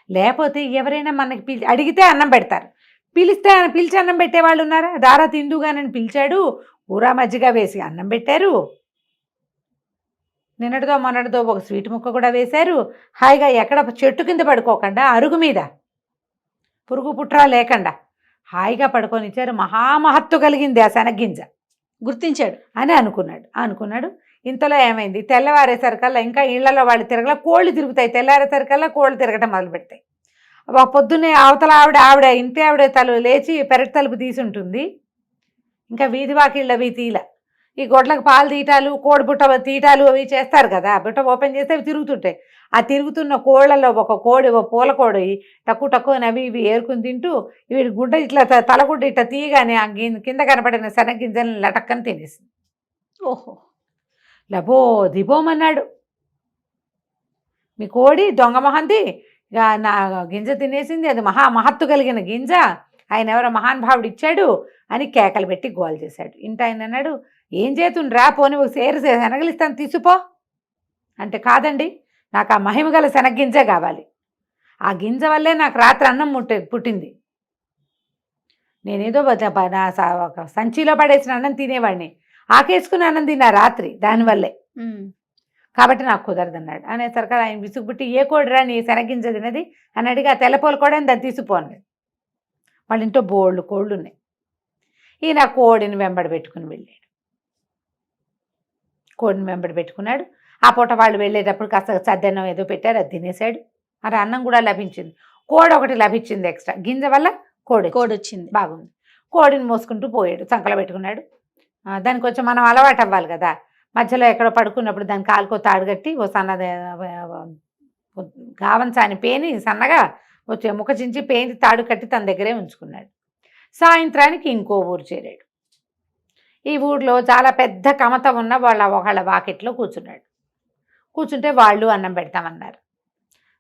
లేకపోతే ఎవరైనా మనకి అడిగితే అన్నం పెడతారు, పిలిచి అన్నం పెట్టేవాళ్ళు ఉన్నారా? దారా తిందుగానని పిలిచాడు, ఊరా మజ్జిగ వేసి అన్నం పెట్టారు. నిన్నటితో మొన్నటితో ఒక స్వీట్ ముక్క కూడా వేశారు. హాయిగా ఎక్కడ చెట్టు కింద పడుకోకుండా అరుగు మీద పురుగు పుట్రా లేకుండా హాయిగా పడుకొనిచ్చారు. మహామహత్తు కలిగింది ఆ శనగ్గింజ. గుర్తించాడు అని అనుకున్నాడు. ఇంతలో ఏమైంది, తెల్లవారేసరికల్లా ఇంకా ఇళ్లలో వాళ్ళు తిరగల, కోళ్ళు తిరుగుతాయి. తెల్లారేసరికల్లా కోళ్ళు తిరగటం మొదలు పెడతాయి. పొద్దున్నే అవతల ఆవిడ ఇంటి ఆవిడ లేచి పెరటి తలుపు తీసి ఉంటుంది. ఇంకా వీధి వాకిళ్ళ తీల ఈ గొడ్లకు పాలు తీయటాలు కోడి బుట్ట తీయటాలు అవి చేస్తారు కదా, బుట్ట ఓపెన్ చేస్తే అవి తిరుగుతుంటాయి. ఆ తిరుగుతున్న కోళ్ళలో ఒక కోడి, ఒక పూల కోడి తక్కువ అవి ఇవి ఏరుకుని తింటూ వీడి గుడ్డ ఇట్లా తలగుడ్డ ఇట్లా తీయగానే ఆ కింద కనపడిన శనగింజలను లటక్కని తినేసింది. ఓహో. లబో దిబోమన్నాడు, మీ కోడి దొంగ మొహంది నా గింజ తినేసింది, అది మహత్తు కలిగిన గింజ, ఆయన ఎవరో మహానుభావుడు ఇచ్చాడు అని కేకలు పెట్టి గోల్ చేశాడు. ఇంట ఆయన అన్నాడు, ఏం చేతుండ్రా, పోని ఒక సేరు శనగలిస్తాను తీసుకో అంటే, కాదండి నాకు ఆ మహిమ గల శనగ్గింజే కావాలి, ఆ గింజ వల్లే నాకు రాత్రి అన్నం పుట్టింది, నేనేదో ఒక సంచిలో పడేసిన అన్నం తినేవాడిని, ఆకేసుకుని అన్నం తిన్నా రాత్రి దానివల్లే, కాబట్టి నాకు కుదరదన్నాడు. అనేసరికి ఆయన విసుగుబుట్టి, ఏ కోడిరా నీ శనగింజ తినది అని అడిగి, ఆ తెల్లపోలు కూడా దాన్ని తీసుకుపోన్నాడు. వాళ్ళ ఇంట్లో బోళ్ళు కోళ్ళు ఉన్నాయి. ఈయన కోడిని వెంబడి పెట్టుకుని వెళ్ళాడు. కోడిని వెంబడి పెట్టుకున్నాడు. ఆ పూట వాళ్ళు వెళ్ళేటప్పుడు కాస్త చద్దన్నం ఏదో పెట్టారు, అది తినేశాడు. మరి అన్నం కూడా లభించింది. కోడి ఒకటి లభించింది ఎక్స్ట్రా, గింజ వల్ల కోడి వచ్చింది. బాగుంది. కోడిని మోసుకుంటూ పోయాడు, చంకలో పెట్టుకున్నాడు. దానికి కొంచెం మనం అలవాటు అవ్వాలి కదా, మధ్యలో ఎక్కడో పడుకున్నప్పుడు దాని కాలుకో తాడు కట్టి ఓ సన్నది గావంచాని పేని సన్నగా వచ్చే ముఖ చించి పేని తాడు కట్టి తన దగ్గరే ఉంచుకున్నాడు. సాయంత్రానికి ఇంకో ఊరు చేరాడు. ఈ ఊర్లో చాలా పెద్ద కమత ఉన్న ఒకళ్ళ వాకిట్లో కూర్చున్నాడు. కూర్చుంటే వాళ్ళు అన్నం పెడతామన్నారు.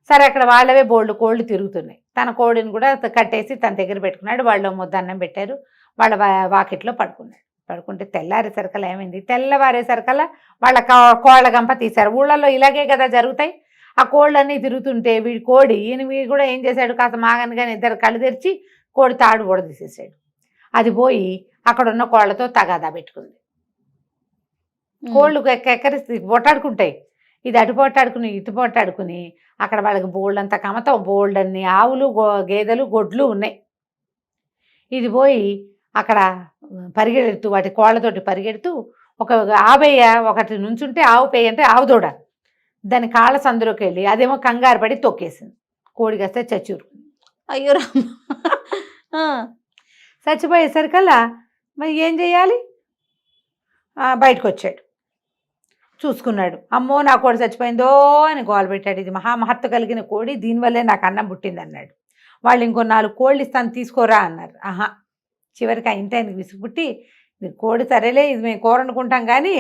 సరే, అక్కడ వాళ్ళవే బోళ్ళు కోళ్ళు తిరుగుతున్నాయి. తన కోడిని కూడా కట్టేసి తన దగ్గర పెట్టుకున్నాడు. వాళ్ళు ముద్ద అన్నం పెట్టారు. వాళ్ళ వాకిట్లో పడుకున్నాడు. పడుకుంటే తెల్లారేసరికల్లా ఏమైంది, తెల్లవారేసరికల్లా వాళ్ళ కోళ్ళ గంప తీశారు. ఊళ్ళల్లో ఇలాగే కదా జరుగుతాయి. ఆ కోళ్ళన్నీ తిరుగుతుంటే వీడి కోడి వీడు కూడా ఏం చేశాడు, కాస్త మాగనగానే ఇద్దరు కళ్ళు తెరిచి కోడి తాడు కూడా తీసేసాడు. అది పోయి అక్కడ ఉన్న కోళ్ళతో తగాదా పెట్టుకుంది. కోళ్ళు ఎక్కరిస్తే పొట్టాడుకుంటాయి, ఇది అటు పొట్టాడుకుని ఇటు పొట్టాడుకుని అక్కడ వాళ్ళకి బోల్డంత కమత, బోల్డన్ని ఆవులు గేదెలు గొడ్లు ఉన్నాయి. ఇది పోయి అక్కడ పరిగెడుతూ వాటి కోళ్ళతోటి పరిగెడుతూ ఒక ఆవేయ ఒకటి నుంచుంటే ఆవు పేయ అంటే ఆవు దూడ దాని కాళ్ళ సందులోకి వెళ్ళి అదేమో కంగారు పడి తొక్కేసింది. కోడి కాస్తే చచ్చూరుకుంది. అయ్యో చచ్చిపోయేసరికల్లా మరి ఏం చేయాలి, బయటకు వచ్చాడు. చూసుకున్నాడు, అమ్మో నా కోడి చచ్చిపోయిందో అని గోల పెట్టాడు. ఇది మహత్తు కలిగిన కోడి, దీనివల్లే నాకు అన్నం పుట్టింది అన్నాడు. వాళ్ళు ఇంకో 4 కోళ్ళు ఇస్తాను తీసుకోరా అన్నారు. ఆహా, చివరికి ఆ ఇంటి ఆయనకి విసుగుపుట్టి, కోడి సరేలే ఇది మేము కూర అనుకుంటాం కానీ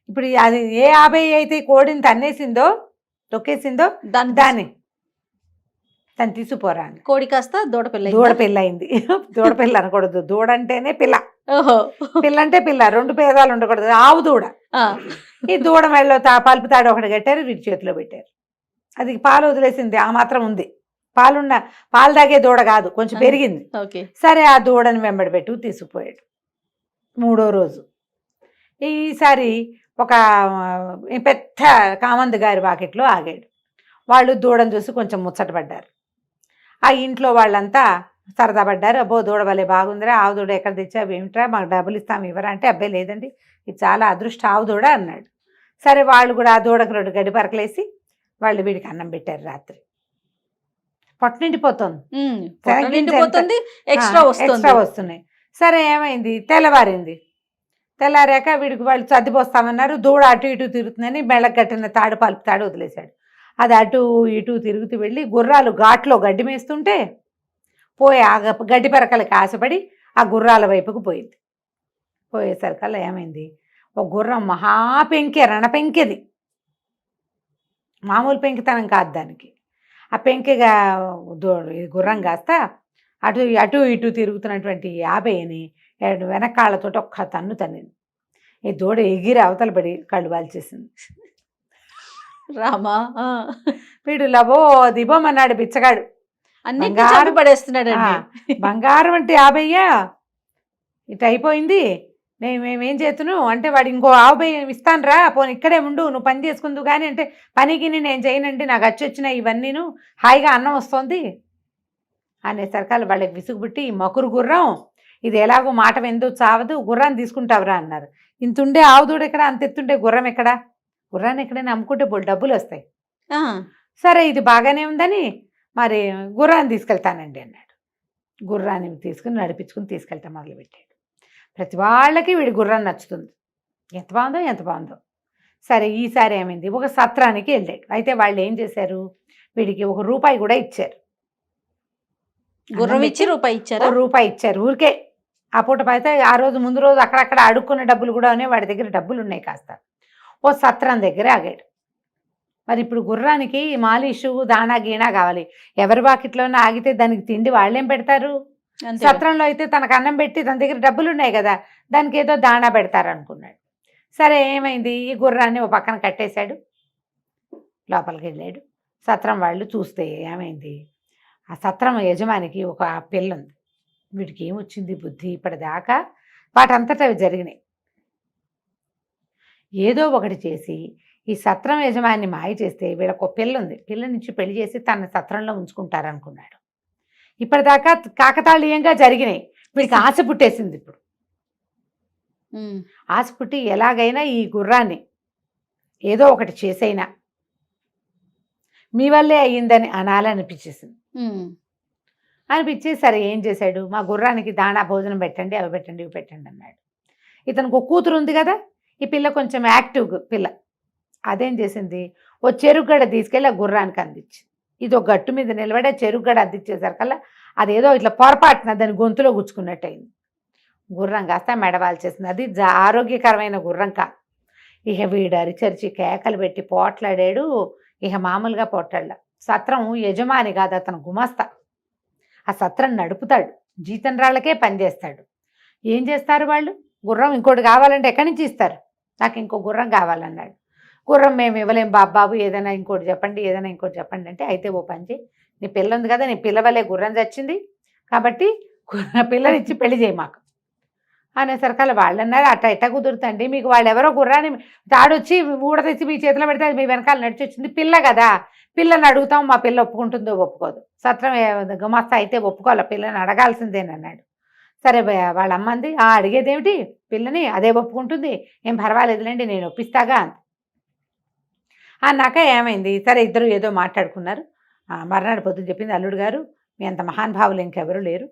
ఇప్పుడు అది ఏ 50 అయితే కోడిని తన్నేసిందో తొక్కేసిందో దాన్ని తను తీసుకుపోరా అని. కోడి కాస్త దూడపిల్ల అయింది. దూడపిల్ల అనకూడదు, దూడ అంటేనే పిల్ల, పిల్ల అంటే పిల్ల, 2 పేదాలు ఉండకూడదు, ఆవు దూడ. ఈ దూడ మెడలో పలుపు తాడు ఒకటి కట్టారు, వీటి చేతిలో పెట్టారు. అది పాలు వదిలేసింది, ఆ మాత్రం ఉంది, పాలు తాగే దూడ కాదు, కొంచెం పెరిగింది. సరే, ఆ దూడని వెంబడి పెట్టు తీసుకుపోయాడు. 3వ రోజు ఈసారి ఒక పెద్ద కామందు గారి వాకిట్లో ఆగాడు. వాళ్ళు దూడను చూసి కొంచెం ముచ్చటపడ్డారు. ఆ ఇంట్లో వాళ్ళంతా సరదా పడ్డారు. అబ్బో దూడ వల్లే బాగుందిరా, ఆవు దూడ ఎక్కడ తెచ్చావు ఏమిట్రా, మాకు డబ్బులు ఇస్తాము ఇవ్వరా అంటే, అబ్బాయి లేదండి ఇది చాలా అదృష్ట ఆవు దూడ అన్నాడు. సరే, వాళ్ళు కూడా ఆ దూడకు 2 గడ్డి పరకలేసి వాళ్ళు వీడికి అన్నం పెట్టారు. రాత్రి పొట్ట నిండిపోతుంది, ఎక్స్ట్రా వస్తున్నాయి. సరే, ఏమైంది, తెల్లారాక వీడికి వాళ్ళు సర్దిపోస్తామన్నారు. దూడ అటు ఇటు తిరుగుతుందని మెళ్ళకు కట్టిన తాడు పలుపు తాడు వదిలేశాడు. అది అటు ఇటు తిరుగుతూ వెళ్ళి గుర్రాలు ఘాట్లో గడ్డి మేస్తుంటే పోయి ఆ గడ్డి పరకలకి ఆశపడి ఆ గుర్రాల వైపుకు పోయింది. పోయేసరికల్లా ఏమైంది, ఒక గుర్రం మహాపెంకె, రణపెంకెది, మామూలు పెంకితనం కాదు దానికి. ఆ పెంకెగా గుర్రం కాస్త అటు ఇటు తిరుగుతున్నటువంటి 50ని వెనకాళ్ళతో ఒక్క తన్ను తన్నింది. ఈ దూడ ఎగిరి అవతల పడి కళ్ళు వాల్చేసింది. రామా, వీడు లబో దిబోమన్నాడు బిచ్చగాడు, పడేస్తున్నాడు. బంగారం అంటే 50 ఇటు అయిపోయింది, మేమేం చేతును అంటే, వాడు ఇంకో 50 ఇస్తాను రా, పోనీ ఇక్కడే ఉండు, నువ్వు పని చేసుకుందు కానీ అంటే, పనికి నేను చేయనండి, నాకు వచ్చినాయి ఇవన్నీను, హాయిగా అన్నం వస్తుంది అనేసరికాలు వాళ్ళకి విసుగుబుట్టి, ఈ మకురు గుర్రం ఇది ఎలాగో మాట వెందు చావదు, గుర్రాన్ని తీసుకుంటావురా అన్నారు. ఇంతుండే ఆవు దూడ ఎక్కడ, అంత ఎత్తుండే గుర్రం ఎక్కడ, గుర్రాన్ని ఎక్కడైనా అమ్ముకుంటే డబ్బులు వస్తాయి. సరే, ఇది బాగానే ఉందని మరి గుర్రాన్ని తీసుకెళ్తానండి అన్నాడు. గుర్రాన్ని తీసుకుని నడిపించుకుని తీసుకెళ్తా మొదలుపెట్టాడు. ప్రతి వాళ్ళకి వీడి గుర్రం నచ్చుతుంది. ఎంత బాగుందో. సరే ఈసారి ఏమైంది, ఒక సత్రానికి వెళ్ళాడు. అయితే వాళ్ళు ఏం చేశారు, వీడికి ₹1 కూడా ఇచ్చారు. గుర్రం ఇచ్చి రూపాయి ఇచ్చారా? ₹1 ఇచ్చారు ఊరికే. ఆ పూట అయితే ఆ రోజు ముందు రోజు అక్కడక్కడ అడుక్కున్న డబ్బులు కూడా ఉన్నాయి, వాడి దగ్గర డబ్బులు ఉన్నాయి కాస్త. ఓ సత్రం దగ్గర ఆగాడు. మరి ఇప్పుడు గుర్రానికి మాలిషు దాణా గీణా కావాలి. ఎవరి వాకిట్లోనే ఆగితే దానికి తిండి వాళ్ళేం పెడతారు? అంతే కదా. సత్రంలో అయితే తనకు అన్నం పెట్టి తన దగ్గర డబ్బులు ఉన్నాయి కదా, దానికి ఏదో దాణా పెడతారు అనుకున్నాడు. సరే ఏమైంది, ఈ గుర్రాన్ని ఓ పక్కన కట్టేశాడు, లోపలికి వెళ్ళాడు. సత్రం వాళ్ళు చూస్తే ఏమైంది, ఆ సత్రం యజమానికి ఒక పిల్ల ఉంది. వీడికి ఏమొచ్చింది బుద్ధి, ఇప్పటిదాకా వాటంతటా అవి జరిగినాయి. ఏదో ఒకటి చేసి ఈ సత్రం యజమాని మాయ చేస్తే వీళ్ళకు ఒక పిల్ల ఉంది, పిల్ల నుంచి పెళ్లి చేసి తన సత్రంలో ఉంచుకుంటారనుకున్నాడు. ఇప్పటిదాకా కాకతాళీయంగా జరిగినాయి. వీడికి ఆశ పుట్టేసింది. ఇప్పుడు ఆశ పుట్టి ఎలాగైనా ఈ గుర్రాన్ని ఏదో ఒకటి చేసైనా మీ వల్లే అయ్యిందని అనాలనిపించేసింది. అనిపించి సరే ఏం చేశాడు, మా గుర్రానికి దాణా భోజనం పెట్టండి, అవి పెట్టండి, ఇవి పెట్టండి అన్నాడు. ఇతనికి ఒక కూతురు ఉంది కదా, ఈ పిల్ల కొంచెం యాక్టివ్ పిల్ల. అదేం చేసింది, ఓ చెరుగడ తీసుకెళ్ళి ఆ గుర్రానికి అందించింది. ఇది ఒక గట్టు మీద నిలబడే చెరుగడ అందించేసరికల్లా అదేదో ఇట్లా పొరపాటున దాని గొంతులో గుచ్చుకున్నట్టు అయింది. గుర్రం కాస్త మెడవాల్చేసింది. అది ఆరోగ్యకరమైన గుర్రం కాదు. ఇక వీడు అరిచరిచి కేకలు పెట్టి పోట్లాడాడు. ఇక మామూలుగా పోట్లాడ. సత్రం యజమాని కాదు, అతను గుమస్తా. ఆ సత్రం నడుపుతాడు, జీతం రాళ్ళకే పనిచేస్తాడు. ఏం చేస్తారు వాళ్ళు, గుర్రం ఇంకోటి కావాలంటే ఎక్కడి నుంచి ఇస్తారు, నాకు ఇంకో గుర్రం కావాలన్నాడు. గుర్రం మేము ఇవ్వలేం బాబాబు, ఏదైనా ఇంకోటి చెప్పండి, ఏదైనా ఇంకోటి చెప్పండి అంటే, అయితే ఓ పని చేయి, నీ పిల్ల ఉంది కదా, నీ పిల్లవలే గుర్రం చచ్చింది కాబట్టి పిల్లనిచ్చి పెళ్లి చేయి మాకు అనేసరికల్లా వాళ్ళు అన్నారు, అట్ట ఎట్ట కుదురుతండి, మీకు వాళ్ళు ఎవరో గుర్రాన్ని తాడొచ్చి ఊడతెచ్చి మీ చేతిలో పెడితే అది మీ వెనకాల నడిచి వచ్చింది, పిల్ల కదా, పిల్లని అడుగుతాం, మా పిల్ల ఒప్పుకుంటుందో ఒప్పుకోదు. సత్రం గుమాస్తా అయితే ఒప్పుకోవాలి, పిల్లని అడగాల్సిందేనన్నాడు. సరే వాళ్ళ అమ్మంది, అడిగేదేమిటి పిల్లని, అదే ఒప్పుకుంటుంది, ఏం పర్వాలేదులేండి నేను ఒప్పిస్తాగా అంది. అన్నాక ఏమైంది, సరే ఇద్దరు ఏదో మాట్లాడుకున్నారు. మర్నాడు పొద్దున చెప్పింది, అల్లుడు గారు మీ అంత మహానుభావులు ఇంకెవరూ లేరు,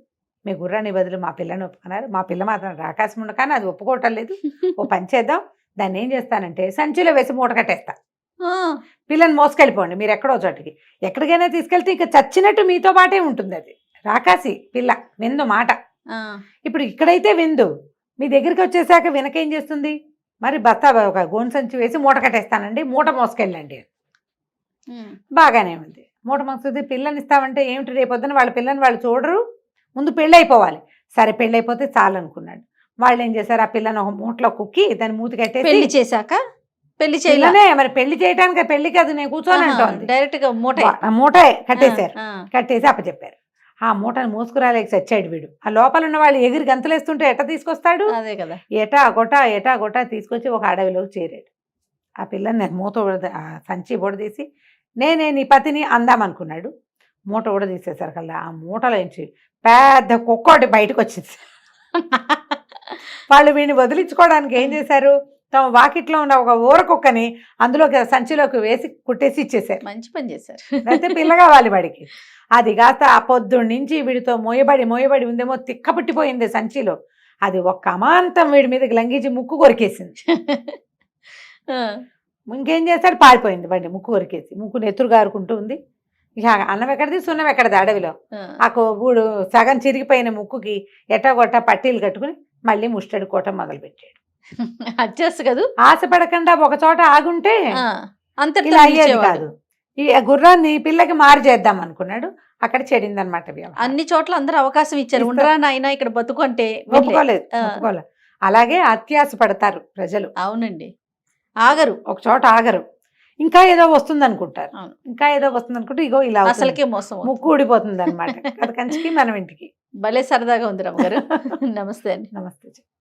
మీ గుర్రాన్ని బదులు మా పిల్లని ఒప్పుకున్నారు, మా పిల్ల మాత్రం రాకాశం ఉండ కానీ అది ఒప్పుకోవటం లేదు, ఓ పని చేద్దాం, దాన్ని ఏం చేస్తానంటే సంచిలో వేసి మూట కట్టేస్తా, పిల్లని మోసుకెళ్ళిపోండి మీరు ఎక్కడో చోటికి, ఎక్కడికైనా తీసుకెళ్తే ఇక చచ్చినట్టు మీతో పాటే ఉంటుంది, అది రాకాసి పిల్ల విందు మాట. ఇప్పుడు ఇక్కడైతే విందు, మీ దగ్గరికి వచ్చేసాక వెనకేం చేస్తుంది, మరి బస్తా ఒక గోను సంచి వేసి మూట కట్టేస్తానండి, మూట మోసుకెళ్ళండి. బాగానే ఉంది, మూట మోస్తుంది. పిల్లని ఇస్తామంటే ఏమిటి, రేపొద్దున వాళ్ళ పిల్లని వాళ్ళు చూడరు, ముందు పెళ్ళి అయిపోవాలి. సరే పెళ్ళి అయిపోతే చాలు అనుకున్నాడు. వాళ్ళు ఏం చేశారు, ఆ పిల్లని ఒక మూటలో కుక్కి దాన్ని మూతి కట్టేసి పెళ్లి చేశాక పెళ్లి చేయలే, మరి పెళ్లి చేయడానికి పెళ్లి కాదు నేను కూర్చొని అంటోంది, డైరెక్ట్ గా మూట కట్టేశారు. కట్టేసి అప్పచెప్పారు. ఆ మూటను మోసుకురాలేక చచ్చాడు వీడు. ఆ లోపల ఉన్న వాళ్ళు ఎగిరి గంతలేస్తుంటే ఎట్ట తీసుకొస్తాడు, అదే కదా, ఎటా గొటా తీసుకొచ్చి ఒక అడవిలోకి చేరాడు. ఆ పిల్లని మూత సంచి ఊడదీసి నేనే నీ పతిని అందామనుకున్నాడు. మూట ఊడదీసేసరికల్లా ఆ మూటలోంచి పెద్ద కుక్కోటి బయటకు వచ్చింది. వాళ్ళు వీడిని వదిలించుకోవడానికి ఏం చేశారు, తమ వాకిట్లో ఉన్న ఒక ఊర కుక్కని అందులోకి సంచిలోకి వేసి కుట్టేసి ఇచ్చేసారు. మంచి పని చేశారు. అయితే పిల్ల కావాలి వాడికి. అది కాస్త ఆ పొద్దున్న నుంచి వీడితో మోయబడి ఉందేమో, తిక్క పుట్టిపోయింది సంచిలో. అది ఒక్క అమాంతం వీడి మీదకి లంఘించి ముక్కు కొరికేసింది. ఇంకేం చేస్తాడు, పారిపోయింది బండి, ముక్కు కొరికేసి. ముక్కు నెత్తురు గారుకుంటూ ఉంది. ఇక అన్నం ఎక్కడిది సున్నం ఎక్కడిది అడవిలో. ఆ కొవ్వుడు సగం చిరిగిపోయిన ముక్కుకి ఎట్టగొట్ట పట్టీలు కట్టుకుని మళ్ళీ ముష్టడి కోట మొదలుపెట్టాడు. అడ్జస్ట్ కదా, ఆశపడకుండా ఒక చోట ఆగుంటే అంత ఇలా అయ్యేది కాదు. ఈ గుర్రాన్ని పిల్లకి మారి చేద్దాం అనుకున్నాడు, అక్కడ చెడిందనమాట. అన్ని చోట్ల అందరూ అవకాశం ఇచ్చారు, ఉండరా నాయనా ఇక్కడ బతుకు అంటే ఒప్పుకోలేదు. అలాగే అత్యాశ పడతారు ప్రజలు. అవునండి, ఆగరు, ఒక చోట ఆగరు, ఇంకా ఏదో వస్తుంది అనుకుంటారు, ఇంకా ఏదో వస్తుంది అనుకుంటే ఇగో ఇలా అసలుకే మోసం, ముక్కు ఊడిపోతుంది అనమాట. అది కంచికి మనం ఇంటికి. భలే సరదాగా ఉంది రమ్మగారు. నమస్తే అండి. నమస్తే.